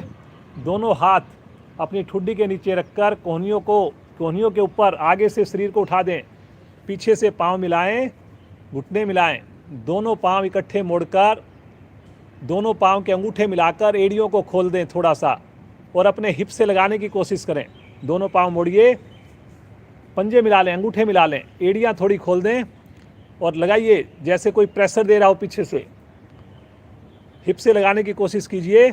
दोनों हाथ अपनी ठुड्डी के नीचे रखकर कोहनियों के ऊपर आगे से शरीर को उठा दें। पीछे से पांव मिलाएं, घुटने मिलाएं। दोनों पांव इकट्ठे मोड़कर, दोनों पांव के अंगूठे मिलाकर एड़ियों को खोल दें थोड़ा सा, और अपने हिप से लगाने की कोशिश करें। दोनों पांव मोड़िए, पंजे मिला लें, अंगूठे मिला लें, एड़ियां थोड़ी खोल दें और लगाइए जैसे कोई प्रेशर दे रहा हो पीछे से। हिप से लगाने की कोशिश कीजिए।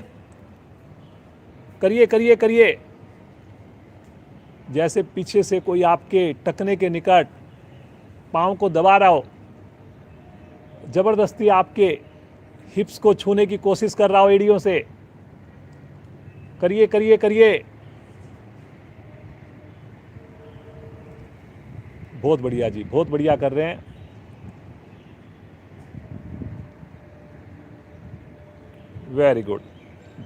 करिए करिए करिए, जैसे पीछे से कोई आपके टखने के निकट पांव को दबा रहा हो, जबरदस्ती आपके हिप्स को छूने की कोशिश कर रहा हो एड़ियों से। करिए करिए करिए। बहुत बढ़िया जी, बहुत बढ़िया कर रहे हैं। Very good.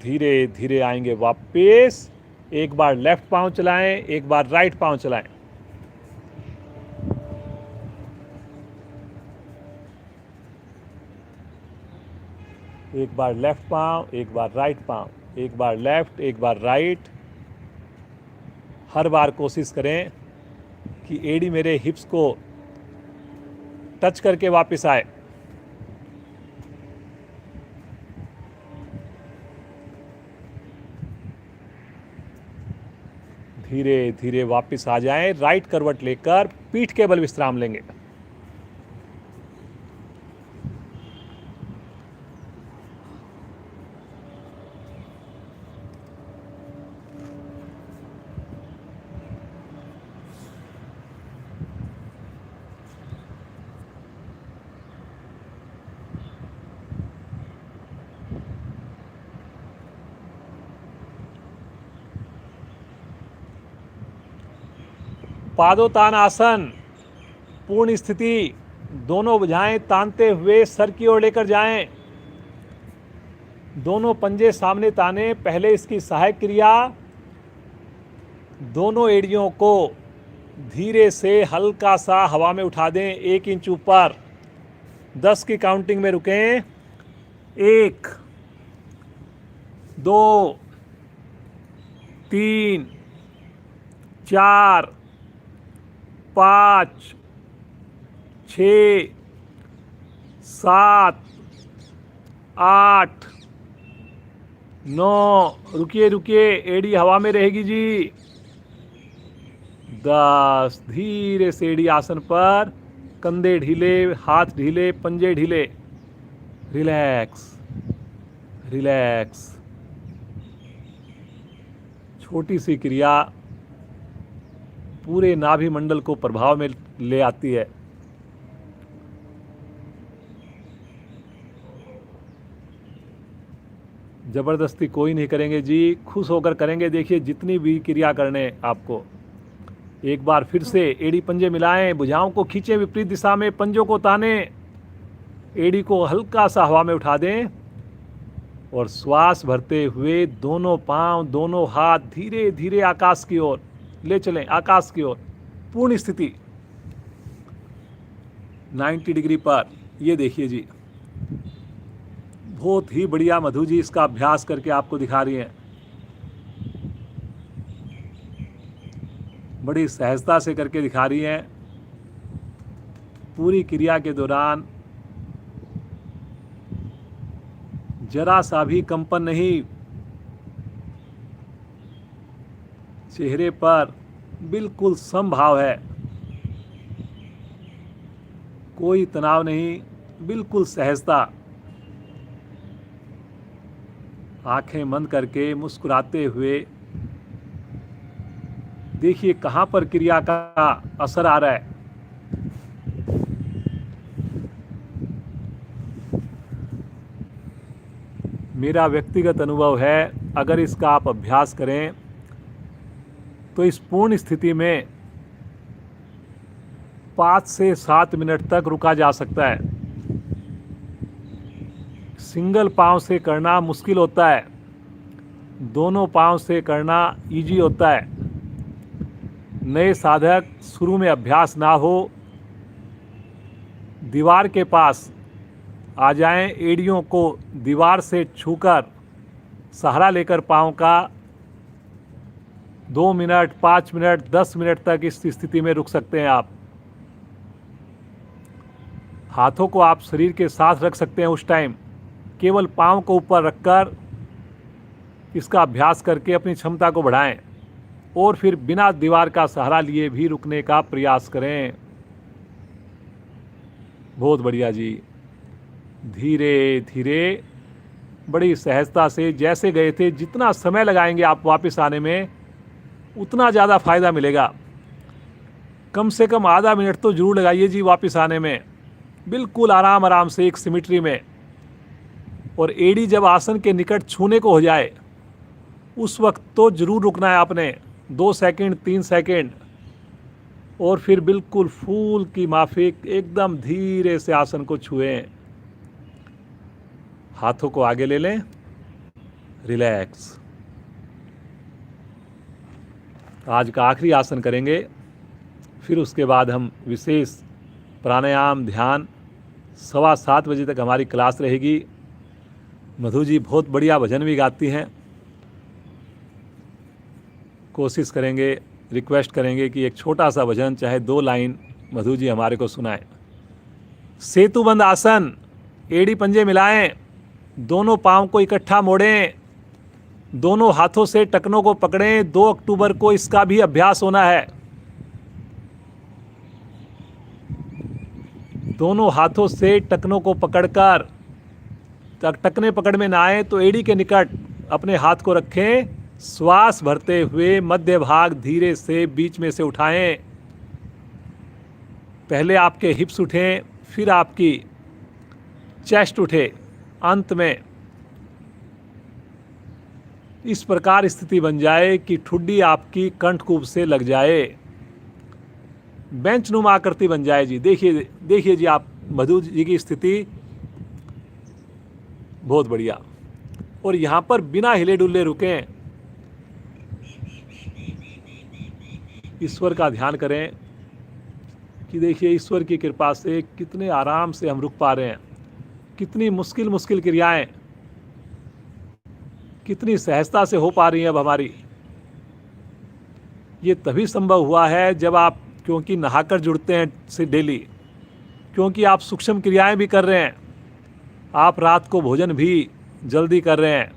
धीरे धीरे आएंगे वापस। एक बार लेफ्ट पांव चलाएं, एक बार राइट पांव चलाएं। एक बार लेफ्ट पांव, एक बार राइट पांव, एक बार लेफ्ट, एक बार राइट। हर बार कोशिश करें कि एड़ी मेरे हिप्स को टच करके वापस आए। धीरे धीरे वापस आ जाएं। राइट करवट लेकर पीठ के बल विश्राम लेंगे। पादोतान आसन, पूर्ण स्थिति। दोनों भुजाएं तानते हुए सर की ओर लेकर जाएं। दोनों पंजे सामने ताने। पहले इसकी सहायक क्रिया, दोनों एड़ियों को धीरे से हल्का सा हवा में उठा दें, 1 इंच ऊपर। 10 की काउंटिंग में रुकें। 1, 2, 3, 4, 5, 6, 7, 8, 9, रुकिए रुकिए, एड़ी हवा में रहेगी जी। 10, धीरे से एड़ी आसन पर, कंधे ढीले, हाथ ढीले, पंजे ढीले। Relax relax. छोटी सी क्रिया पूरे नाभि मंडल को प्रभाव में ले आती है। जबरदस्ती कोई नहीं करेंगे जी, खुश होकर करेंगे। देखिए जितनी भी क्रिया करने आपको। एक बार फिर से एड़ी पंजे मिलाएं, भुजाओं को खींचें विपरीत दिशा में, पंजों को ताने, एड़ी को हल्का सा हवा में उठा दें और श्वास भरते हुए दोनों पांव, दोनों हाथ धीरे धीरे आकाश की ओर ले चलें, आकाश की ओर। पूर्ण स्थिति 90 डिग्री पर। ये देखिए जी, बहुत ही बढ़िया मधु जी इसका अभ्यास करके आपको दिखा रही हैं। बड़ी सहजता से करके दिखा रही हैं। पूरी क्रिया के दौरान जरा सा भी कंपन नहीं, चेहरे पर बिल्कुल समभाव है, कोई तनाव नहीं, बिल्कुल सहजता। आंखें बंद करके मुस्कुराते हुए देखिए कहां पर क्रिया का असर आ रहा है। मेरा व्यक्तिगत अनुभव है, अगर इसका आप अभ्यास करें तो इस पूर्ण स्थिति में 5 से 7 मिनट तक रुका जा सकता है। सिंगल पांव से करना मुश्किल होता है, दोनों पांव से करना इजी होता है। नए साधक शुरू में अभ्यास ना हो, दीवार के पास आ जाएं, एड़ियों को दीवार से छूकर सहारा लेकर पांव का 2 मिनट, 5 मिनट, 10 मिनट तक इस स्थिति में रुक सकते हैं आप। हाथों को आप शरीर के साथ रख सकते हैं उस टाइम, केवल पांव को ऊपर रखकर इसका अभ्यास करके अपनी क्षमता को बढ़ाएं और फिर बिना दीवार का सहारा लिए भी रुकने का प्रयास करें। बहुत बढ़िया जी। धीरे धीरे बड़ी सहजता से जैसे गए थे, जितना समय लगाएंगे आप वापस आने में उतना ज़्यादा फायदा मिलेगा। कम से कम आधा मिनट तो जरूर लगाइए जी वापस आने में, बिल्कुल आराम आराम से एक सिमेट्री में। और एड़ी जब आसन के निकट छूने को हो जाए उस वक्त तो जरूर रुकना है आपने, 2 सेकंड 3 सेकंड, और फिर बिल्कुल फूल की माफिक एकदम धीरे से आसन को छुएं। हाथों को आगे ले लें, रिलैक्स। आज का आखिरी आसन करेंगे, फिर उसके बाद हम विशेष प्राणायाम ध्यान 7:15 बजे तक हमारी क्लास रहेगी। मधु जी बहुत बढ़िया भजन भी गाती हैं। कोशिश करेंगे, रिक्वेस्ट करेंगे कि एक छोटा सा भजन, चाहे 2 लाइन मधु जी हमारे को सुनाएं। सेतुबंद आसन, एड़ी पंजे मिलाएं, दोनों पांव को इकट्ठा मोड़ें, दोनों हाथों से टखनों को पकड़ें। 2 अक्टूबर को इसका भी अभ्यास होना है। दोनों हाथों से टखनों को पकड़कर, टखने पकड़ में ना आए तो एड़ी के निकट अपने हाथ को रखें। श्वास भरते हुए मध्य भाग धीरे से बीच में से उठाएं। पहले आपके हिप्स उठें, फिर आपकी चेस्ट उठे। अंत में इस प्रकार स्थिति बन जाए कि ठुड्डी आपकी कंठकूप से लग जाए। बेंच नुमा आकृति बन जाए जी। देखिए देखिए जी, आप मधु जी की स्थिति बहुत बढ़िया। और यहाँ पर बिना हिले डुल्ले रुकें, ईश्वर का ध्यान करें कि देखिए ईश्वर की कृपा से कितने आराम से हम रुक पा रहे हैं। कितनी मुश्किल मुश्किल क्रियाएं कितनी सहजता से हो पा रही हैं अब हमारी। ये तभी संभव हुआ है जब आप, क्योंकि नहाकर जुड़ते हैं से डेली, क्योंकि आप सूक्ष्म क्रियाएं भी कर रहे हैं, आप रात को भोजन भी जल्दी कर रहे हैं,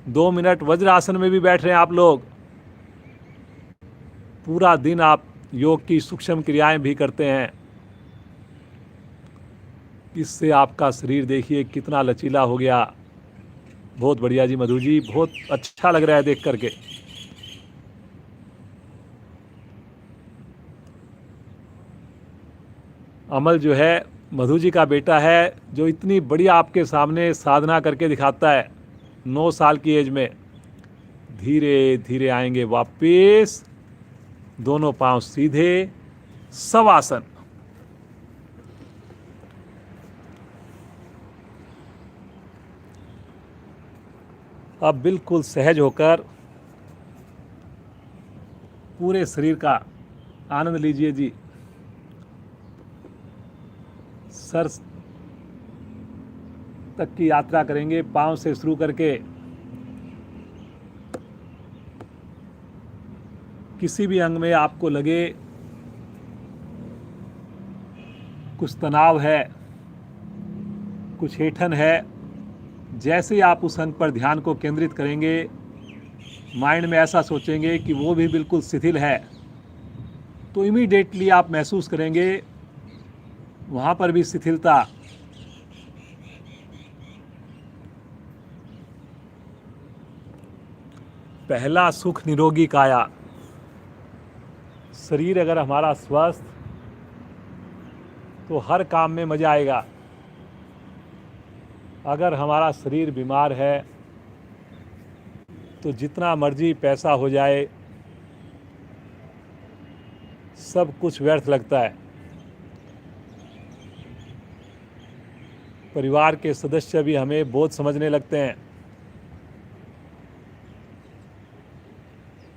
2 मिनट वज्र आसन में भी बैठ रहे हैं आप लोग, पूरा दिन आप योग की सूक्ष्म क्रियाएं भी करते हैं। इससे आपका शरीर देखिए कितना लचीला हो गया। बहुत बढ़िया जी मधु जी, बहुत अच्छा लग रहा है देख करके। अमल जो है मधु जी का बेटा है, जो इतनी बड़ी आपके सामने साधना करके दिखाता है 9 साल की एज में। धीरे धीरे आएंगे वापिस, दोनों पांव सीधे, शवासन। अब बिल्कुल सहज होकर पूरे शरीर का आनंद लीजिए जी। सर तक की यात्रा करेंगे, पांव से शुरू करके। किसी भी अंग में आपको लगे कुछ तनाव है, कुछ ऐंठन है, जैसे ही आप उस अंग पर ध्यान को केंद्रित करेंगे, माइंड में ऐसा सोचेंगे कि वो भी बिल्कुल शिथिल है, तो इमीडिएटली आप महसूस करेंगे वहाँ पर भी शिथिलता। पहला सुख निरोगी काया। शरीर अगर हमारा स्वस्थ, तो हर काम में मज़ा आएगा। अगर हमारा शरीर बीमार है तो जितना मर्जी पैसा हो जाए, सब कुछ व्यर्थ लगता है। परिवार के सदस्य भी हमें बोझ समझने लगते हैं,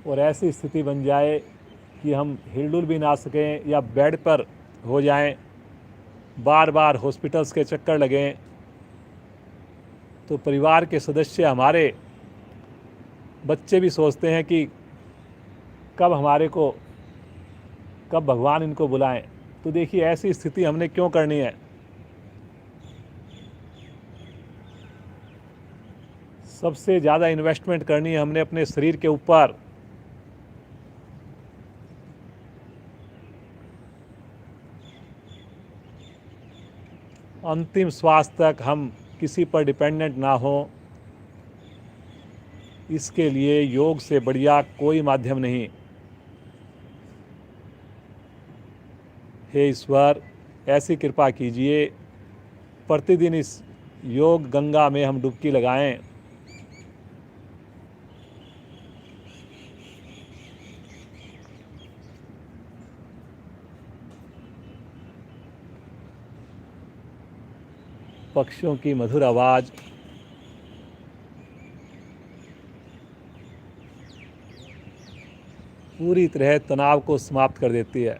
और ऐसी स्थिति बन जाए कि हम हिलडुल भी ना सकें या बेड पर हो जाएं, बार बार हॉस्पिटल्स के चक्कर लगें, तो परिवार के सदस्य, हमारे बच्चे भी सोचते हैं कि कब भगवान इनको बुलाएं। तो देखिए ऐसी स्थिति हमने क्यों करनी है। सबसे ज़्यादा इन्वेस्टमेंट करनी है हमने अपने शरीर के ऊपर। अंतिम श्वास तक हम किसी पर डिपेंडेंट ना हो, इसके लिए योग से बढ़िया कोई माध्यम नहीं। हे ईश्वर, ऐसी कृपा कीजिए, प्रतिदिन इस योग गंगा में हम डुबकी लगाएं। पक्षियों की मधुर आवाज़, पूरी तरह तनाव को समाप्त कर देती है।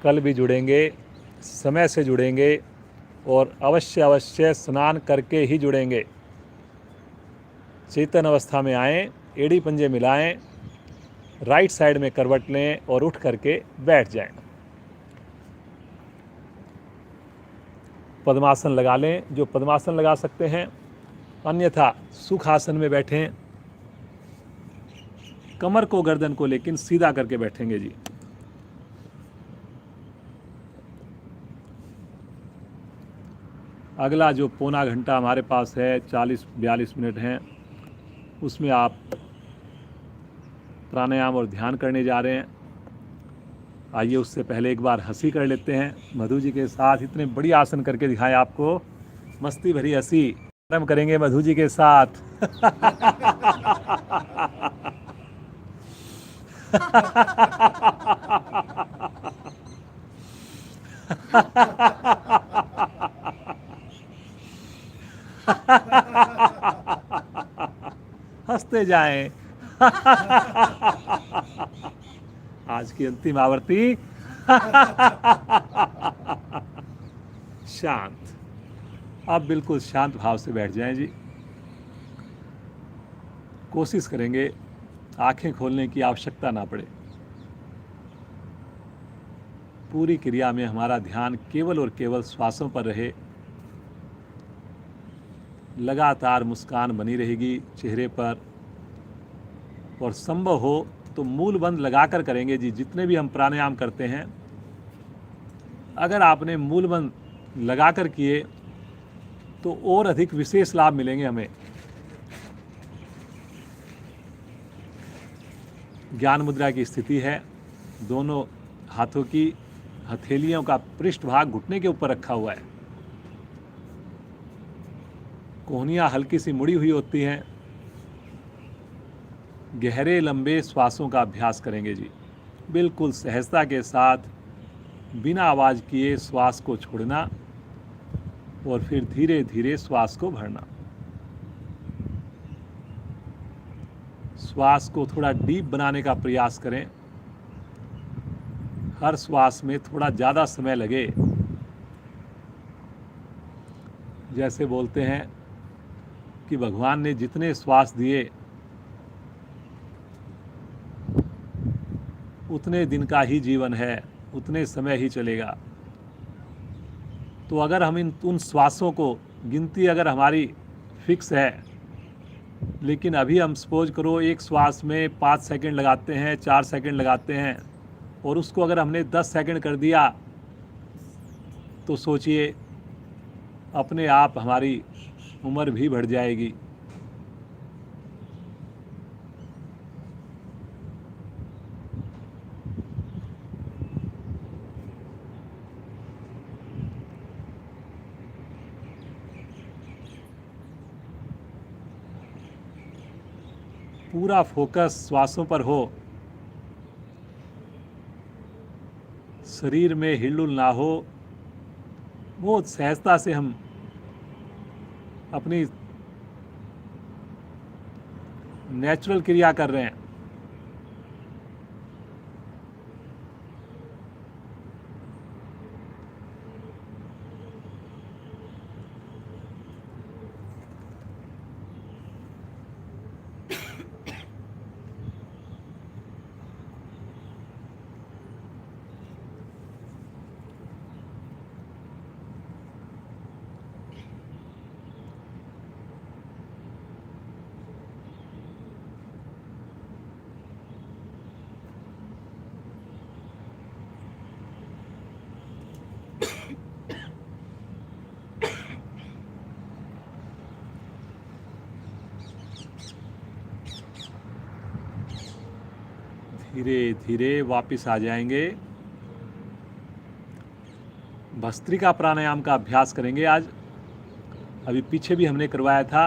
कल भी जुड़ेंगे, समय से जुड़ेंगे, और अवश्य स्नान करके ही जुड़ेंगे। चेतन अवस्था में आएं, एड़ी पंजे मिलाएं, राइट साइड में करवट लें और उठ करके बैठ जाएं। पद्मासन लगा लें जो पद्मासन लगा सकते हैं, अन्यथा सुखासन में बैठें। कमर को, गर्दन को लेकिन सीधा करके बैठेंगे जी। अगला जो पौना घंटा हमारे पास है, 40-42 मिनट हैं, उसमें आप प्राणायाम और ध्यान करने जा रहे हैं। आइए उससे पहले एक बार हंसी कर लेते हैं। मधु जी के साथ इतने बड़ी आसन करके दिखाएं आपको मस्ती भरी हंसी प्रारंभ करेंगे मधु जी के साथ। हंसते जाएं। आज की अंतिम आवृत्ति। शांत। अब बिल्कुल शांत भाव से बैठ जाएं जी। कोशिश करेंगे आंखें खोलने की आवश्यकता ना पड़े। पूरी क्रिया में हमारा ध्यान केवल और केवल श्वासों पर रहे। लगातार मुस्कान बनी रहेगी चेहरे पर, और संभव हो तो मूल बंद लगाकर करेंगे जी। जितने भी हम प्राणायाम करते हैं, अगर आपने मूल बंद लगाकर किए तो और अधिक विशेष लाभ मिलेंगे हमें। ज्ञान मुद्रा की स्थिति है। दोनों हाथों की हथेलियों का पृष्ठभाग घुटने के ऊपर रखा हुआ है। कोहनियाँ हल्की सी मुड़ी हुई होती हैं। गहरे लंबे श्वासों का अभ्यास करेंगे जी। बिल्कुल सहजता के साथ बिना आवाज़ किए श्वास को छोड़ना और फिर धीरे धीरे श्वास को भरना। श्वास को थोड़ा डीप बनाने का प्रयास करें। हर श्वास में थोड़ा ज़्यादा समय लगे। जैसे बोलते हैं कि भगवान ने जितने श्वास दिए उतने दिन का ही जीवन है, उतने समय ही चलेगा। तो अगर हम उन श्वासों को, गिनती अगर हमारी फिक्स है, लेकिन अभी हम सपोज करो एक श्वास में 5 सेकंड लगाते हैं, 4 सेकंड लगाते हैं, और उसको अगर हमने 10 सेकंड कर दिया तो सोचिए अपने आप हमारी उम्र भी बढ़ जाएगी। पूरा फोकस श्वासों पर हो। शरीर में हिलडुल ना हो। बहुत सहजता से हम अपनी नेचुरल क्रिया कर रहे हैं। धीरे धीरे वापस आ जाएंगे। भस्त्रिका प्राणायाम का अभ्यास करेंगे आज। अभी पीछे भी हमने करवाया था।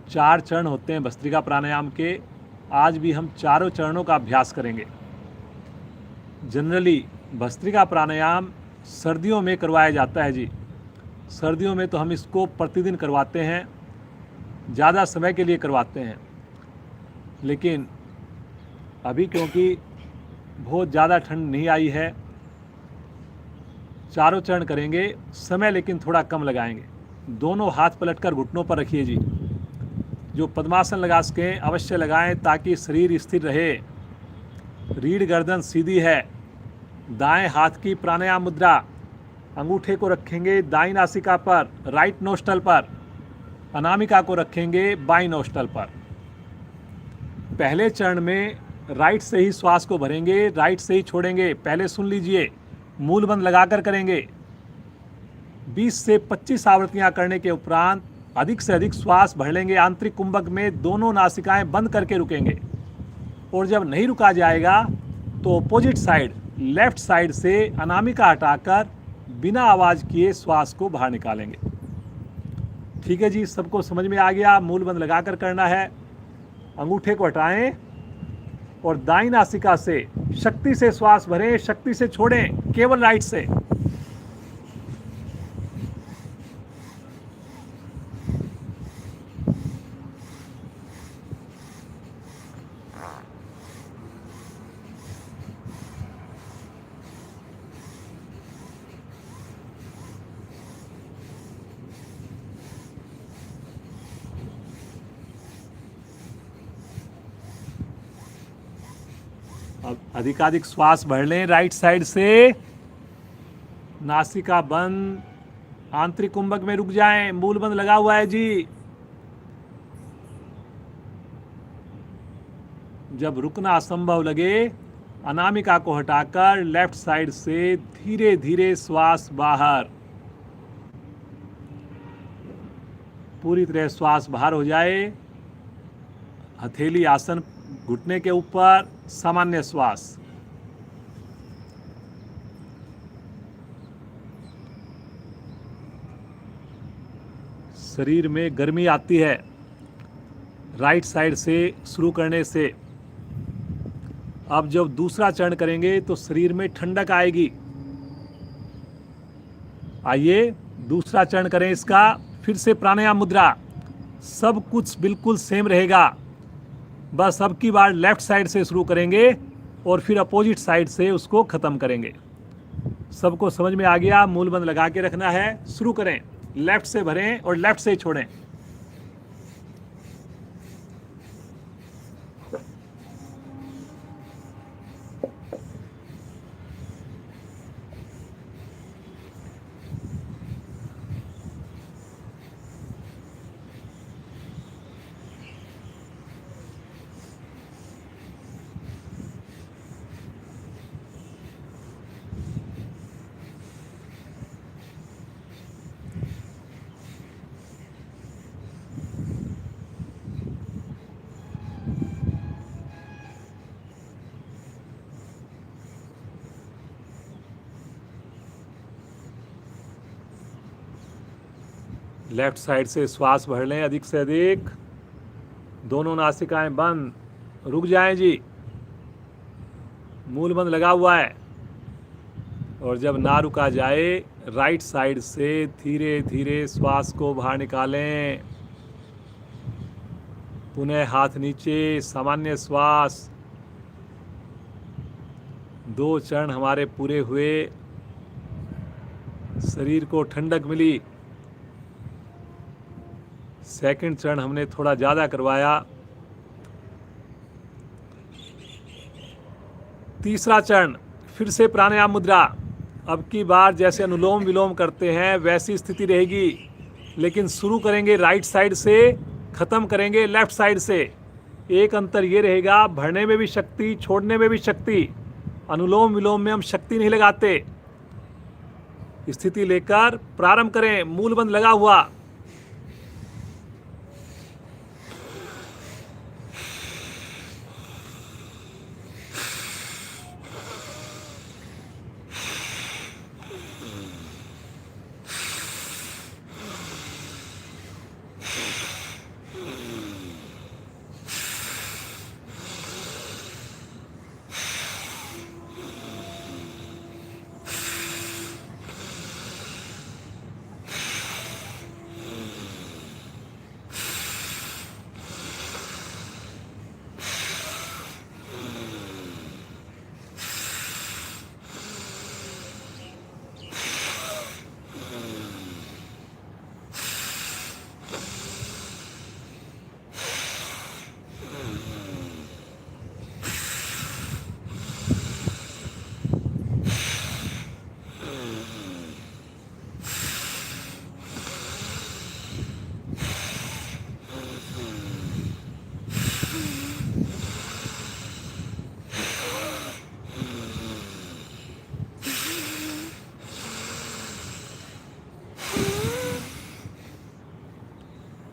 4 चरण होते हैं भस्त्रिका प्राणायाम के। आज भी हम चारों चरणों का अभ्यास करेंगे। जनरली भस्त्रिका प्राणायाम सर्दियों में करवाया जाता है जी। सर्दियों में तो हम इसको प्रतिदिन करवाते हैं, ज़्यादा समय के लिए करवाते हैं। लेकिन अभी क्योंकि बहुत ज़्यादा ठंड नहीं आई है, चारों चरण करेंगे। समय लेकिन थोड़ा कम लगाएंगे। दोनों हाथ पलटकर घुटनों पर रखिए जी। जो पद्मासन लगा सकें अवश्य लगाएं ताकि शरीर स्थिर रहे। रीढ़ गर्दन सीधी है। दाएं हाथ की प्राणायाम मुद्रा, अंगूठे को रखेंगे दाईं नासिका पर, राइट नोस्ट्रल पर। अनामिका को रखेंगे बाईं नोस्ट्रल पर। पहले चरण में राइट से ही श्वास को भरेंगे, राइट से ही छोड़ेंगे। पहले सुन लीजिए, मूल बंद लगाकर करेंगे। 20 से 25 आवृत्तियां करने के उपरांत अधिक से अधिक श्वास भर लेंगे। आंतरिक कुंभक में दोनों नासिकाएं बंद करके रुकेंगे। और जब नहीं रुका जाएगा तो अपोजिट साइड, लेफ्ट साइड से अनामिका हटाकर बिना आवाज़ किए श्वास को बाहर निकालेंगे। ठीक है जी, सबको समझ में आ गया। मूल बंद लगाकर करना है। अंगूठे को हटाएं और दाईं नासिका से शक्ति से श्वास भरें, शक्ति से छोड़ें, केवल राइट से। अब अधिकाधिक श्वास भर लें राइट साइड से। नासिका बंद, आंतरिक कुंभक में रुक जाएं। मूल बंद लगा हुआ है जी। जब रुकना असंभव लगे, अनामिका को हटाकर लेफ्ट साइड से धीरे धीरे श्वास बाहर। पूरी तरह श्वास बाहर हो जाए। हथेली आसन घुटने के ऊपर, सामान्य श्वास। शरीर में गर्मी आती है राइट साइड से शुरू करने से। अब जब दूसरा चरण करेंगे तो शरीर में ठंडक आएगी। आइए दूसरा चरण करें इसका। फिर से प्राणायाम मुद्रा, सब कुछ बिल्कुल सेम रहेगा। बस अब की बार लेफ्ट साइड से शुरू करेंगे और फिर अपोजिट साइड से उसको ख़त्म करेंगे। सबको समझ में आ गया। मूल बंद लगा के रखना है। शुरू करें, लेफ्ट से भरें और लेफ्ट से छोड़ें। लेफ्ट साइड से श्वास भर लें अधिक से अधिक। दोनों नासिकाएं बंद, रुक जाएं जी। मूल बंद लगा हुआ है। और जब ना रुका जाए, राइट साइड से धीरे धीरे श्वास को बाहर निकालें। पुनः हाथ नीचे, सामान्य श्वास। 2 चरण हमारे पूरे हुए। शरीर को ठंडक मिली। सेकंड चरण हमने थोड़ा ज़्यादा करवाया। तीसरा चरण फिर से प्राणायाम मुद्रा। अब की बार जैसे अनुलोम विलोम करते हैं वैसी स्थिति रहेगी, लेकिन शुरू करेंगे राइट साइड से, ख़त्म करेंगे लेफ्ट साइड से। एक अंतर ये रहेगा, भरने में भी शक्ति, छोड़ने में भी शक्ति। अनुलोम विलोम में हम शक्ति नहीं लगाते। स्थिति लेकर प्रारंभ करें। मूल बंद लगा हुआ।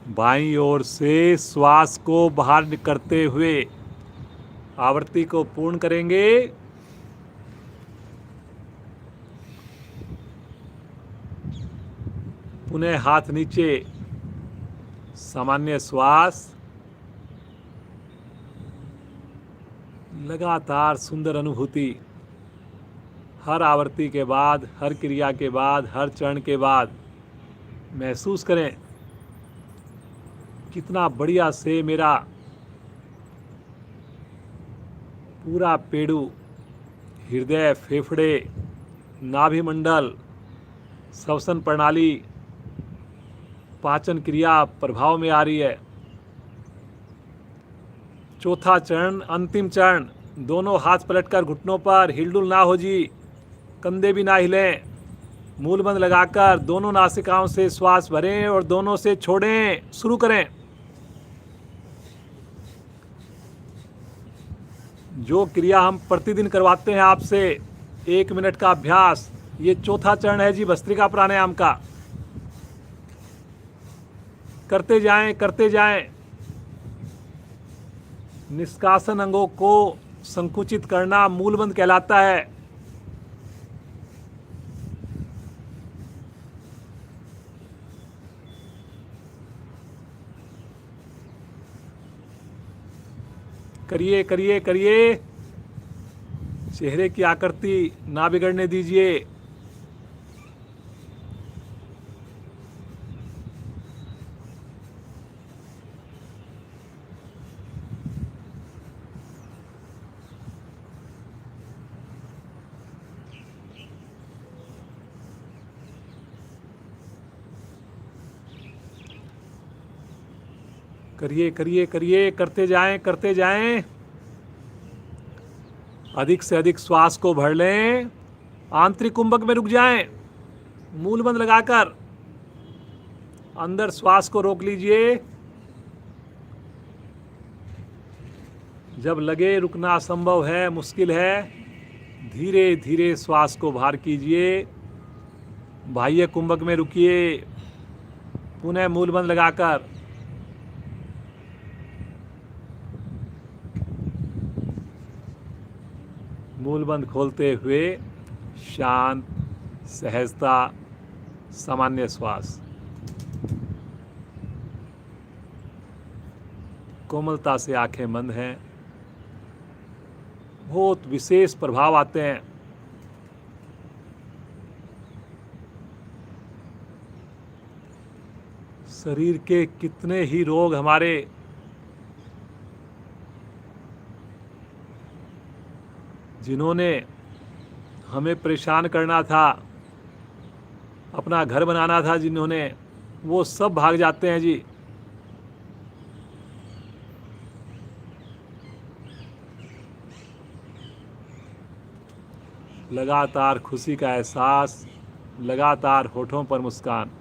बाईं ओर से श्वास को बाहर करते हुए आवृत्ति को पूर्ण करेंगे। पुनः हाथ नीचे, सामान्य श्वास, लगातार सुंदर अनुभूति। हर आवृत्ति के बाद, हर क्रिया के बाद, हर चरण के बाद महसूस करें कितना बढ़िया से मेरा पूरा पेड़ू, हृदय, फेफड़े, नाभिमंडल, श्वसन प्रणाली, पाचन क्रिया प्रभाव में आ रही है। चौथा चरण, अंतिम चरण। दोनों हाथ पलटकर घुटनों पर, हिलडुल ना हो जी, कंधे भी ना हिलें। मूल बंद लगाकर दोनों नासिकाओं से श्वास भरें और दोनों से छोड़ें। शुरू करें। जो क्रिया हम प्रतिदिन करवाते हैं आपसे, 1 मिनट का अभ्यास, ये चौथा चरण है जी भस्त्रिका प्राणायाम का। करते जाएं, करते जाएं। निष्कासन अंगों को संकुचित करना मूलबंध कहलाता है। करिए करिए करिए। चेहरे की आकृति ना बिगड़ने दीजिए। करिए करिए करिए, करते जाएं, करते जाएं। अधिक से अधिक श्वास को भर लें। आंतरिक कुंभक में रुक जाएं, मूल बंद लगाकर। अंदर श्वास को रोक लीजिए। जब लगे रुकना असंभव है, मुश्किल है, धीरे धीरे श्वास को बाहर कीजिए। बाह्य कुंभक में रुकिए, पुनः मूल बंद लगाकर। मूल बंद खोलते हुए शांत, सहजता, सामान्य श्वास। कोमलता से आंखें बंद हैं। बहुत विशेष प्रभाव आते हैं। शरीर के कितने ही रोग हमारे जिन्होंने हमें परेशान करना था, अपना घर बनाना था जिन्होंने, वो सब भाग जाते हैं जी। लगातार खुशी का एहसास, लगातार होठों पर मुस्कान।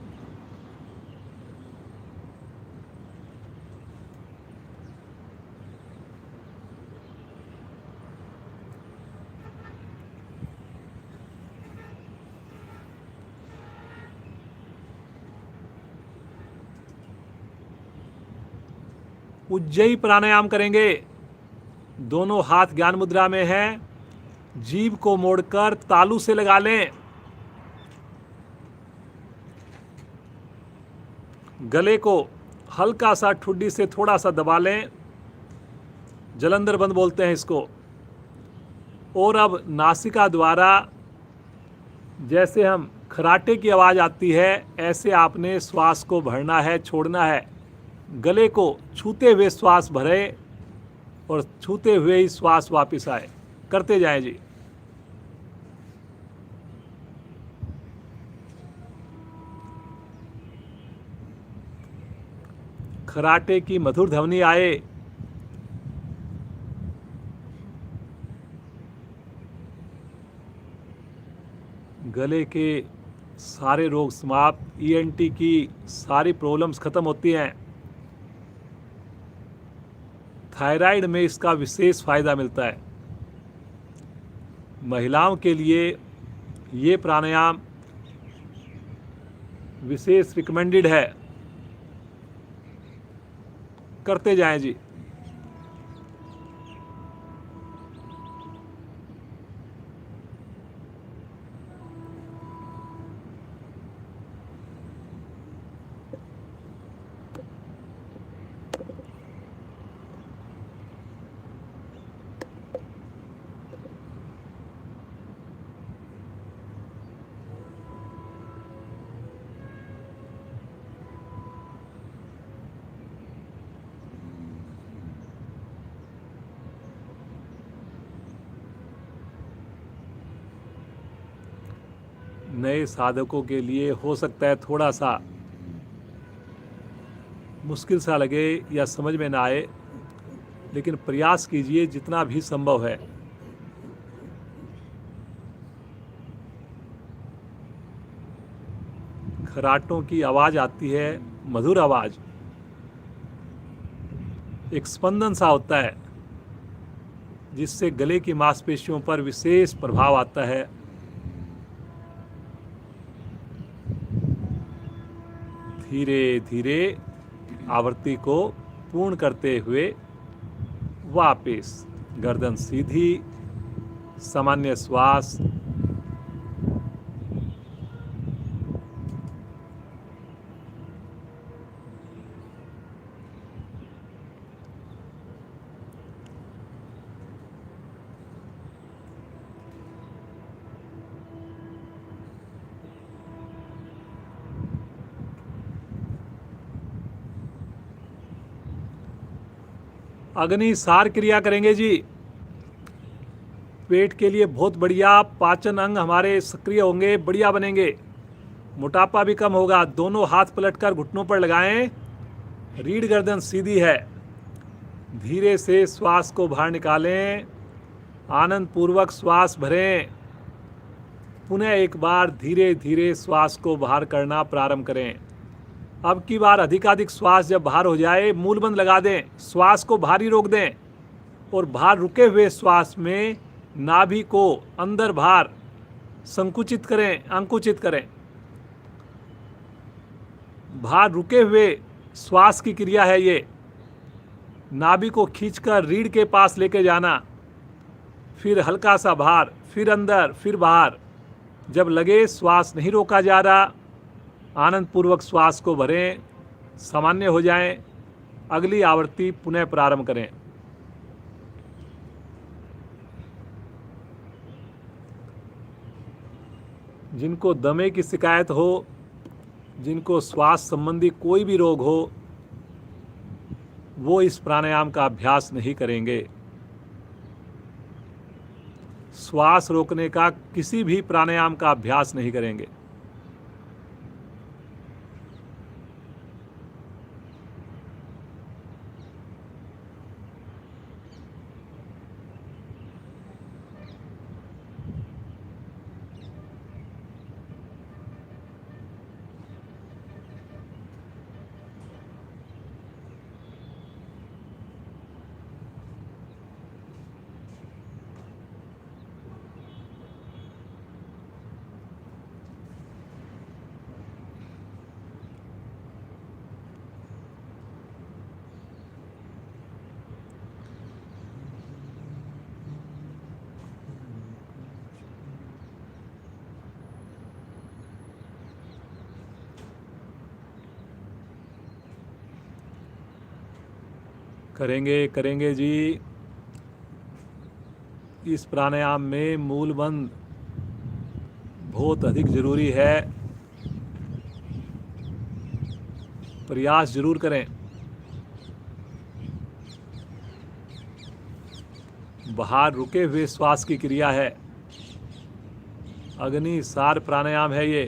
उज्जयी प्राणायाम करेंगे। दोनों हाथ ज्ञान मुद्रा में हैं। जीभ को मोड़कर तालू से लगा लें। गले को हल्का सा ठुड्डी से थोड़ा सा दबा लें। जलंधर बंद बोलते हैं इसको। और अब नासिका द्वारा जैसे हम खराटे की आवाज़ आती है, ऐसे आपने श्वास को भरना है, छोड़ना है। गले को छूते हुए श्वास भरे और छूते हुए ही श्वास वापस आए। करते जाएं जी। खराटे की मधुर ध्वनि आए। गले के सारे रोग समाप्त, ईएनटी की सारी प्रॉब्लम्स खत्म होती हैं। थायराइड में इसका विशेष फायदा मिलता है। महिलाओं के लिए ये प्राणायाम विशेष रिकमेंडेड है। करते जाएं जी। नए साधकों के लिए हो सकता है थोड़ा सा मुश्किल सा लगे या समझ में ना आए, लेकिन प्रयास कीजिए जितना भी संभव है। खराटों की आवाज़ आती है, मधुर आवाज़, एक स्पंदन सा होता है जिससे गले की मांसपेशियों पर विशेष प्रभाव आता है। धीरे धीरे आवृत्ति को पूर्ण करते हुए वापस गर्दन सीधी, सामान्य श्वास। अग्नि सार क्रिया करेंगे जी। पेट के लिए बहुत बढ़िया, पाचन अंग हमारे सक्रिय होंगे, बढ़िया बनेंगे, मोटापा भी कम होगा। दोनों हाथ पलटकर घुटनों पर लगाएं, रीढ़ गर्दन सीधी है। धीरे से श्वास को बाहर निकालें, आनंद पूर्वक श्वास भरें। पुनः एक बार धीरे धीरे श्वास को बाहर करना प्रारंभ करें। अब की बार अधिकाधिक श्वास जब बाहर हो जाए, मूलबंद लगा दें, श्वास को बाहर ही रोक दें और बाहर रुके हुए श्वास में नाभि को अंदर बाहर संकुचित करें, अंकुचित करें। बाहर रुके हुए श्वास की क्रिया है ये। नाभि को खींचकर रीढ़ के पास लेके जाना, फिर हल्का सा बाहर, फिर अंदर, फिर बाहर। जब लगे श्वास नहीं रोका जा रहा, आनंद पूर्वक श्वास को भरें, सामान्य हो जाएं। अगली आवृत्ति पुनः प्रारंभ करें। जिनको दमे की शिकायत हो, जिनको श्वास संबंधी कोई भी रोग हो, वो इस प्राणायाम का अभ्यास नहीं करेंगे। श्वास रोकने का किसी भी प्राणायाम का अभ्यास नहीं करेंगे। करेंगे करेंगे जी। इस प्राणायाम में मूलबंध बहुत अधिक जरूरी है, प्रयास जरूर करें। बाहर रुके हुए श्वास की क्रिया है, अग्नि सार प्राणायाम है ये।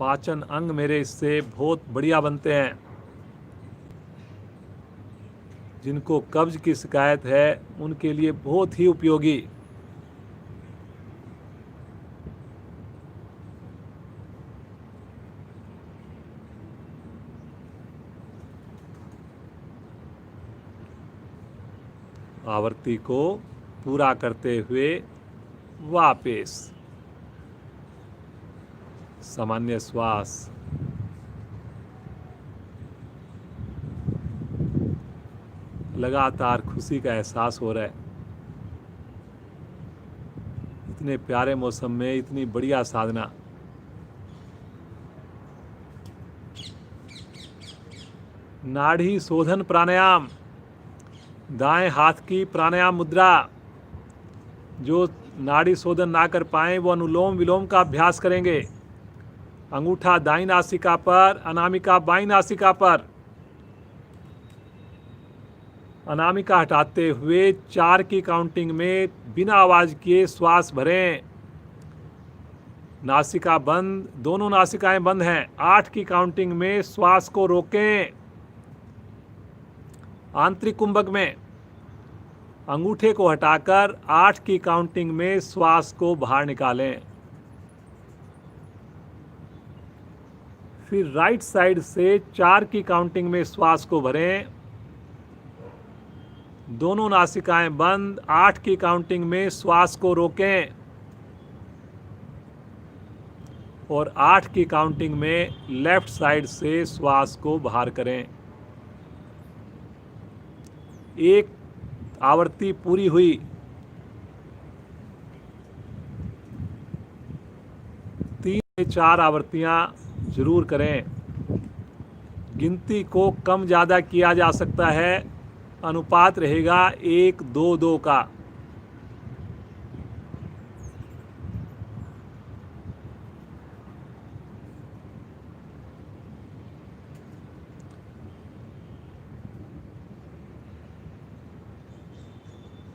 पाचन अंग मेरे इससे बहुत बढ़िया बनते हैं। जिनको कब्ज की शिकायत है उनके लिए बहुत ही उपयोगी। आवृत्ति को पूरा करते हुए वापस सामान्य श्वास। लगातार खुशी का एहसास हो रहा है। इतने प्यारे मौसम में इतनी बढ़िया साधना। नाड़ी शोधन प्राणायाम, दाएं हाथ की प्राणायाम मुद्रा। जो नाड़ी शोधन ना कर पाए वो अनुलोम विलोम का अभ्यास करेंगे। अंगूठा दाईं नासिका पर, अनामिका बाईं नासिका पर। अनामिका हटाते हुए 4 की काउंटिंग में बिना आवाज किए श्वास भरें। नासिका बंद, दोनों नासिकाएं बंद हैं। 8 की काउंटिंग में श्वास को रोकें। आंतरिक कुंभक में अंगूठे को हटाकर 8 की काउंटिंग में श्वास को बाहर निकालें। फिर राइट साइड से 4 की काउंटिंग में श्वास को भरें। दोनों नासिकाएं बंद। 8 की काउंटिंग में श्वास को रोकें और 8 की काउंटिंग में लेफ्ट साइड से श्वास को बाहर करें। एक आवृत्ति पूरी हुई। 3 से 4 आवृत्तियां जरूर करें। गिनती को कम ज़्यादा किया जा सकता है। अनुपात रहेगा 1-2-2 का।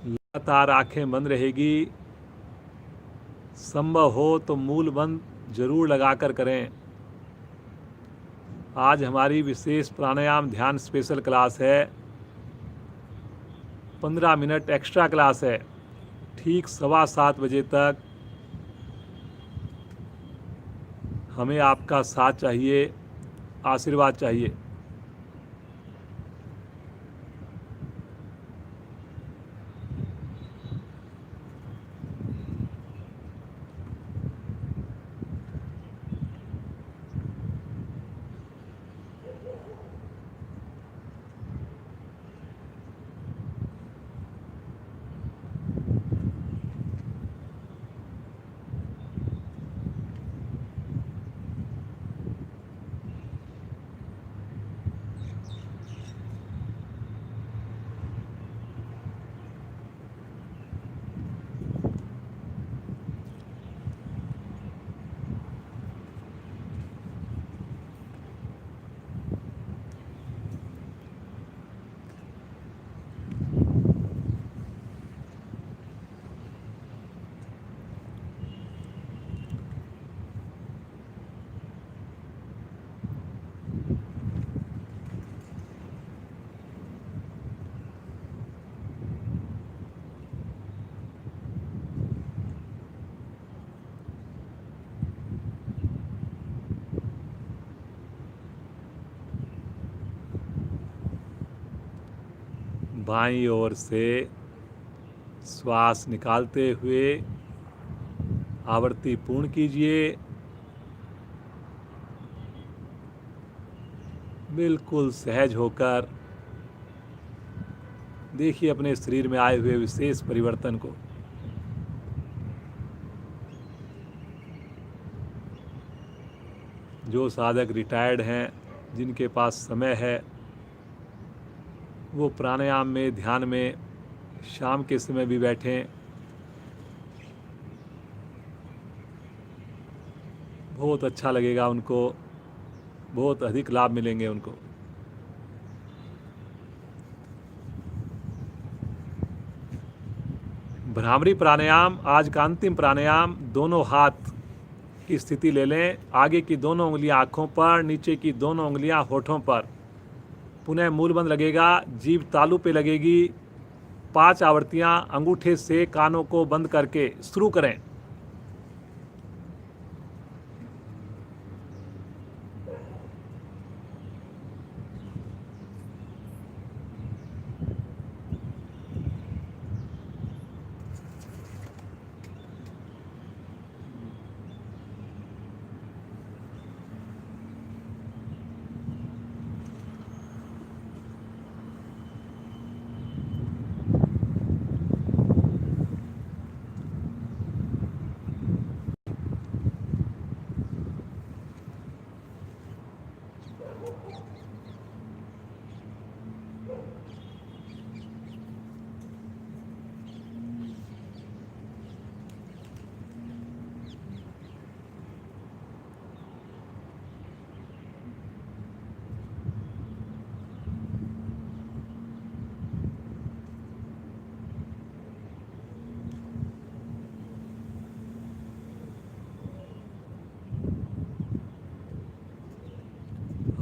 लगातार आंखें बंद रहेगी। संभव हो तो मूल बंद जरूर लगाकर करें। आज हमारी विशेष प्राणायाम ध्यान स्पेशल क्लास है। 15 मिनट एक्स्ट्रा क्लास है। ठीक 7:15 बजे तक हमें आपका साथ चाहिए, आशीर्वाद चाहिए। बाईं ओर से श्वास निकालते हुए आवृत्ति पूर्ण कीजिए। बिल्कुल सहज होकर देखिए अपने शरीर में आए हुए विशेष परिवर्तन को। जो साधक रिटायर्ड हैं, जिनके पास समय है, वो प्राणायाम में, ध्यान में शाम के समय भी बैठें। बहुत अच्छा लगेगा उनको, बहुत अधिक लाभ मिलेंगे उनको। भ्रामरी प्राणायाम, आज का अंतिम प्राणायाम। दोनों हाथ की स्थिति ले लें। आगे की दोनों उंगलियां आँखों पर, नीचे की दोनों उंगलियां होठों पर। पुनः मूल बंद लगेगा, जीभ तालू पे लगेगी। 5 आवृत्तियां अंगूठे से कानों को बंद करके शुरू करें।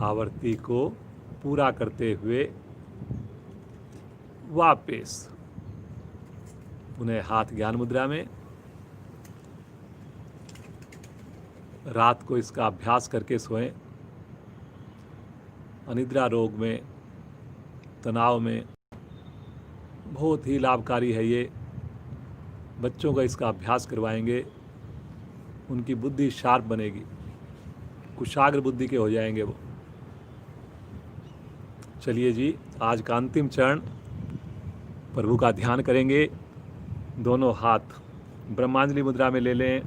आवर्ती को पूरा करते हुए वापस पुनः हाथ ज्ञान मुद्रा में। रात को इसका अभ्यास करके सोएं। अनिद्रा रोग में, तनाव में बहुत ही लाभकारी है ये। बच्चों को इसका अभ्यास करवाएंगे, उनकी बुद्धि शार्प बनेगी, कुशाग्र बुद्धि के हो जाएंगे वो। चलिए जी, आज का अंतिम चरण प्रभु का ध्यान करेंगे। दोनों हाथ ब्रह्मांजलि मुद्रा में ले लें।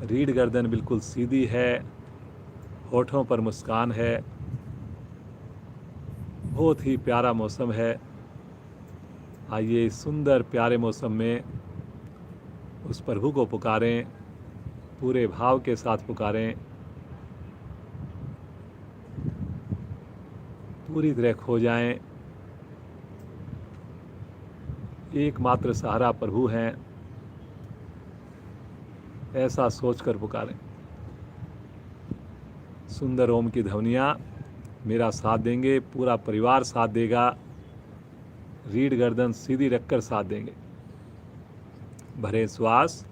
रीढ़ गर्दन बिल्कुल सीधी है, होठों पर मुस्कान है। बहुत ही प्यारा मौसम है। आइए इस सुंदर प्यारे मौसम में उस प्रभु को पुकारें, पूरे भाव के साथ पुकारें। पूरी तरह खो जाएं। एकमात्र सहारा प्रभु हैं, ऐसा सोचकर पुकारें। सुंदर ओम की ध्वनियाँ मेरा साथ देंगे, पूरा परिवार साथ देगा। रीढ़ गर्दन सीधी रखकर साथ देंगे। भरे श्वास।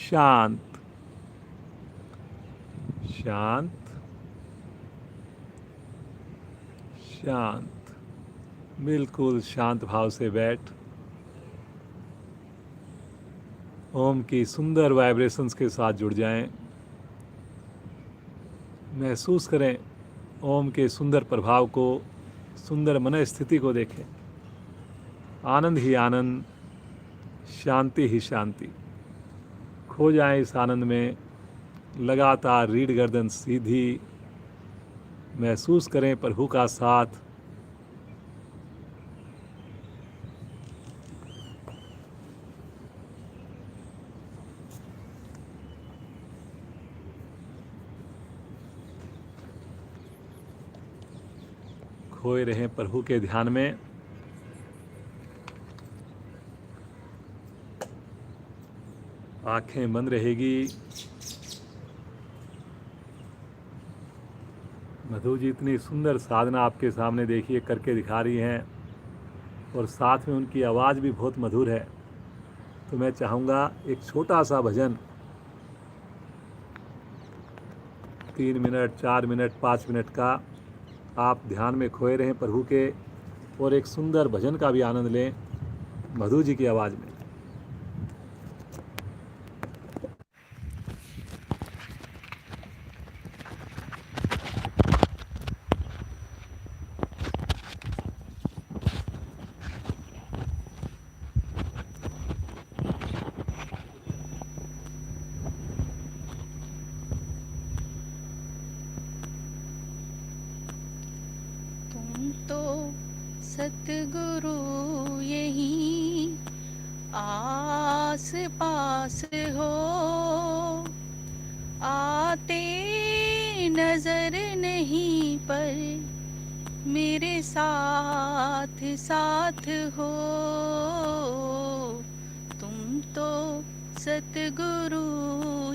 शांत, शांत, शांत। बिल्कुल शांत भाव से बैठ ओम की सुंदर वाइब्रेशंस के साथ जुड़ जाएं। महसूस करें ओम के सुंदर प्रभाव को, सुंदर मन स्थिति को देखें। आनंद ही आनंद, शांति ही शांति। खो जाएं इस आनंद में। लगातार रीढ़ गर्दन सीधी। महसूस करें प्रभु का साथ। खोए रहें प्रभु के ध्यान में। आंखें बंद रहेगी। मधु जी इतनी सुंदर साधना आपके सामने देखिए करके दिखा रही हैं, और साथ में उनकी आवाज़ भी बहुत मधुर है। तो मैं चाहूँगा एक छोटा सा भजन, 3 मिनट, 4 मिनट, 5 मिनट का आप ध्यान में खोए रहें प्रभु के, और एक सुंदर भजन का भी आनंद लें मधु जी की आवाज़ में। तुम तो सतगुरु यहीं आस पास हो, आते नजर नहीं पर मेरे साथ साथ हो। तुम तो सतगुरु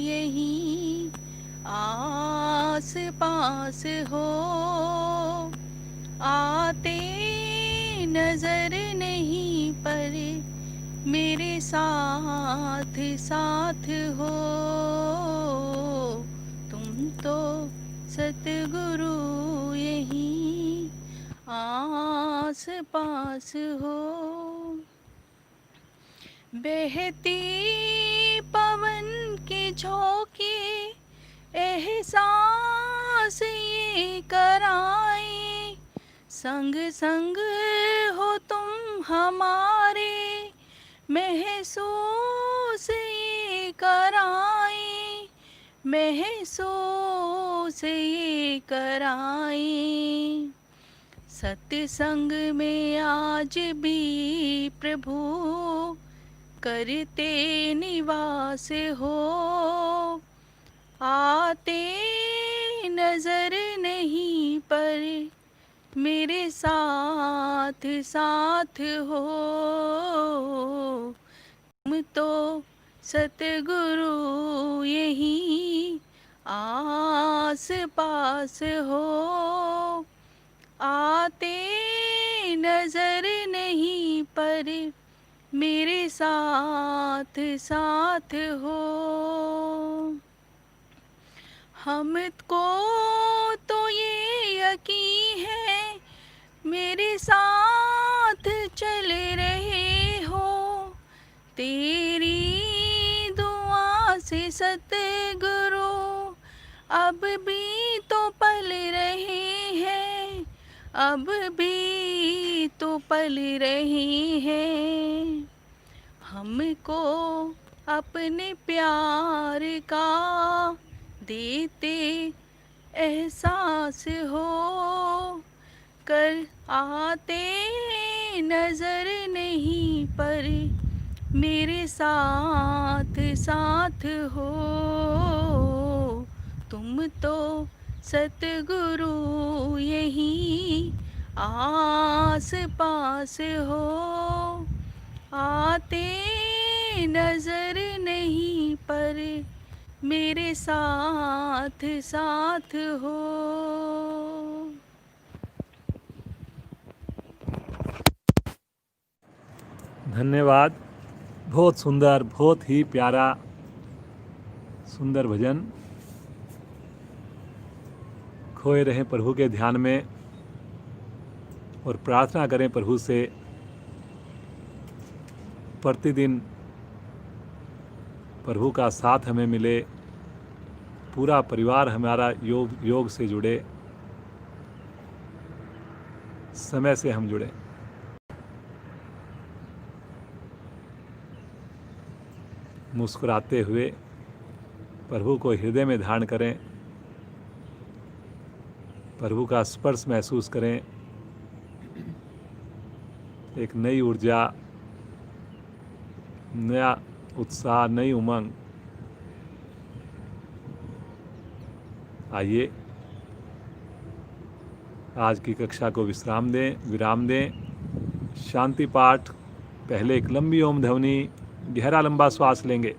यहीं आस पास हो, आते नजर नहीं पर मेरे साथ साथ हो। तुम तो सतगुरु यहीं आस पास हो। बहती पवन के झोंके एहसास ये कराए, संग संग हो तुम हमारे महसूस ये कराए, महसूस ये कराए। सत्संग में आज भी प्रभु करते निवास हो, आते नजर नहीं पर मेरे साथ साथ हो। तुम तो सतगुरु यहीं आस पास हो, आते नजर नहीं पर मेरे साथ साथ हो। हमको तो ये यकीन है मेरे साथ चल रहे हो, तेरी दुआ से सतगुरु अब भी तो पल रहे हैं, अब भी तो पल रहे हैं। हमको अपने प्यार का देते एहसास हो, कर आते नजर नहीं पर मेरे साथ साथ हो। तुम तो सतगुरु यहीं आस पास हो, आते नजर नहीं पर मेरे साथ साथ हो। धन्यवाद। बहुत सुंदर, बहुत ही प्यारा सुंदर भजन, खोए रहें प्रभु के ध्यान में और प्रार्थना करें प्रभु से प्रतिदिन प्रभु का साथ हमें मिले, पूरा परिवार हमारा योग से जुड़े, समय से हम जुड़े। मुस्कुराते हुए प्रभु को हृदय में धारण करें, प्रभु का स्पर्श महसूस करें, एक नई ऊर्जा, नया उत्साह, नई उमंग। आइए आज की कक्षा को विराम दें। शांति पाठ, पहले एक लंबी ओम ध्वनि, गहरा लंबा श्वास लेंगे।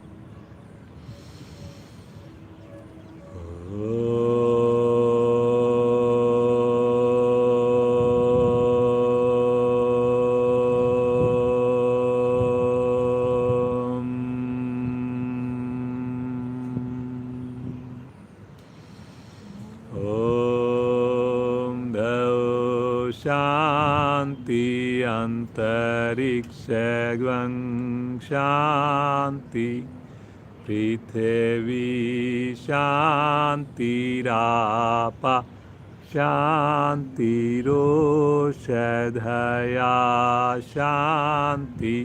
शांति अंतरिक्षं शांति, पृथिवी शांतिरापः शांतिरोषधया शांति,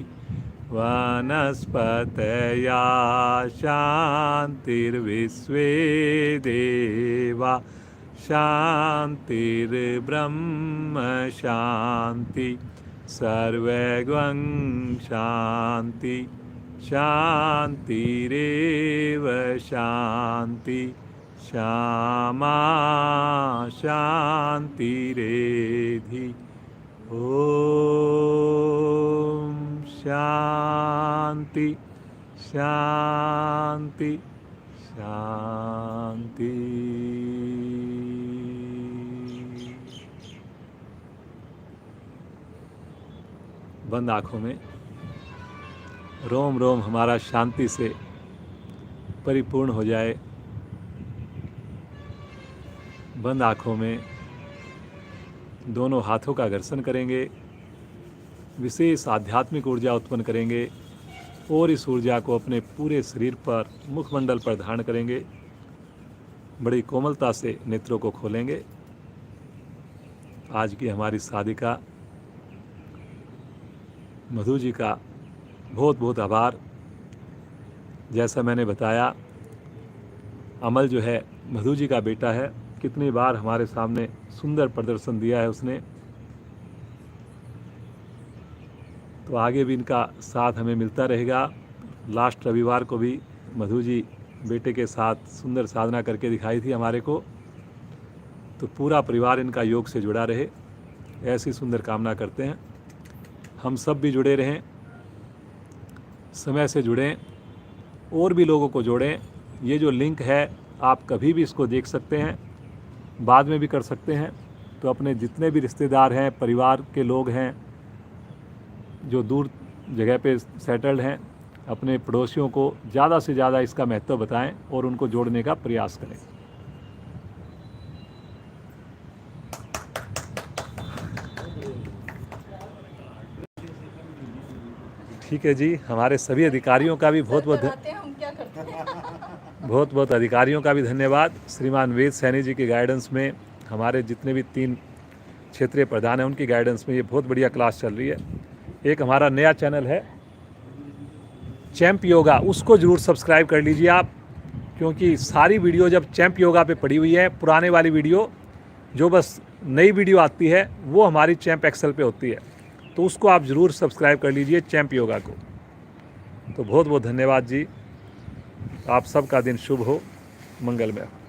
वनस्पतया शांतिर्विश्वे देवा शांतिर्ब्रह्म शांति, सर्वगं शांति शांतिरेव शांति, श्यामा शांतिरेधि। ओम शांति शांति शांति। बंद आँखों में रोम रोम हमारा शांति से परिपूर्ण हो जाए। बंद आँखों में दोनों हाथों का घर्षण करेंगे, विशेष आध्यात्मिक ऊर्जा उत्पन्न करेंगे और इस ऊर्जा को अपने पूरे शरीर पर, मुखमंडल पर धारण करेंगे। बड़ी कोमलता से नेत्रों को खोलेंगे। आज की हमारी साधिका मधु जी का बहुत बहुत आभार। जैसा मैंने बताया, अमल जो है मधु जी का बेटा है। कितनी बार हमारे सामने सुंदर प्रदर्शन दिया है उसने, तो आगे भी इनका साथ हमें मिलता रहेगा। लास्ट रविवार को भी मधु जी बेटे के साथ सुंदर साधना करके दिखाई थी हमारे को। तो पूरा परिवार इनका योग से जुड़ा रहे, ऐसी सुंदर कामना करते हैं। हम सब भी जुड़े रहें, समय से जुड़ें और भी लोगों को जोड़ें। ये जो लिंक है आप कभी भी इसको देख सकते हैं, बाद में भी कर सकते हैं। तो अपने जितने भी रिश्तेदार हैं, परिवार के लोग हैं जो दूर जगह पे सेटल्ड हैं, अपने पड़ोसियों को ज़्यादा से ज़्यादा इसका महत्व बताएं और उनको जोड़ने का प्रयास करें। ठीक है जी, हमारे सभी अधिकारियों का भी बहुत बहुत अधिकारियों का भी धन्यवाद। श्रीमान वेद सैनी जी के गाइडेंस में, हमारे जितने भी 3 क्षेत्रीय प्रधान हैं उनकी गाइडेंस में ये बहुत बढ़िया क्लास चल रही है। एक हमारा नया चैनल है चैंप योगा, उसको ज़रूर सब्सक्राइब कर लीजिए आप, क्योंकि सारी वीडियो जब चैंप योगा पे पड़ी हुई है, पुराने वाली वीडियो जो बस नई वीडियो आती है वो हमारी चैंप एक्सेल पे होती है। तो उसको आप ज़रूर सब्सक्राइब कर लीजिए, चैंप योगा को। तो बहुत बहुत धन्यवाद जी, आप सबका दिन शुभ हो, मंगलमय हो।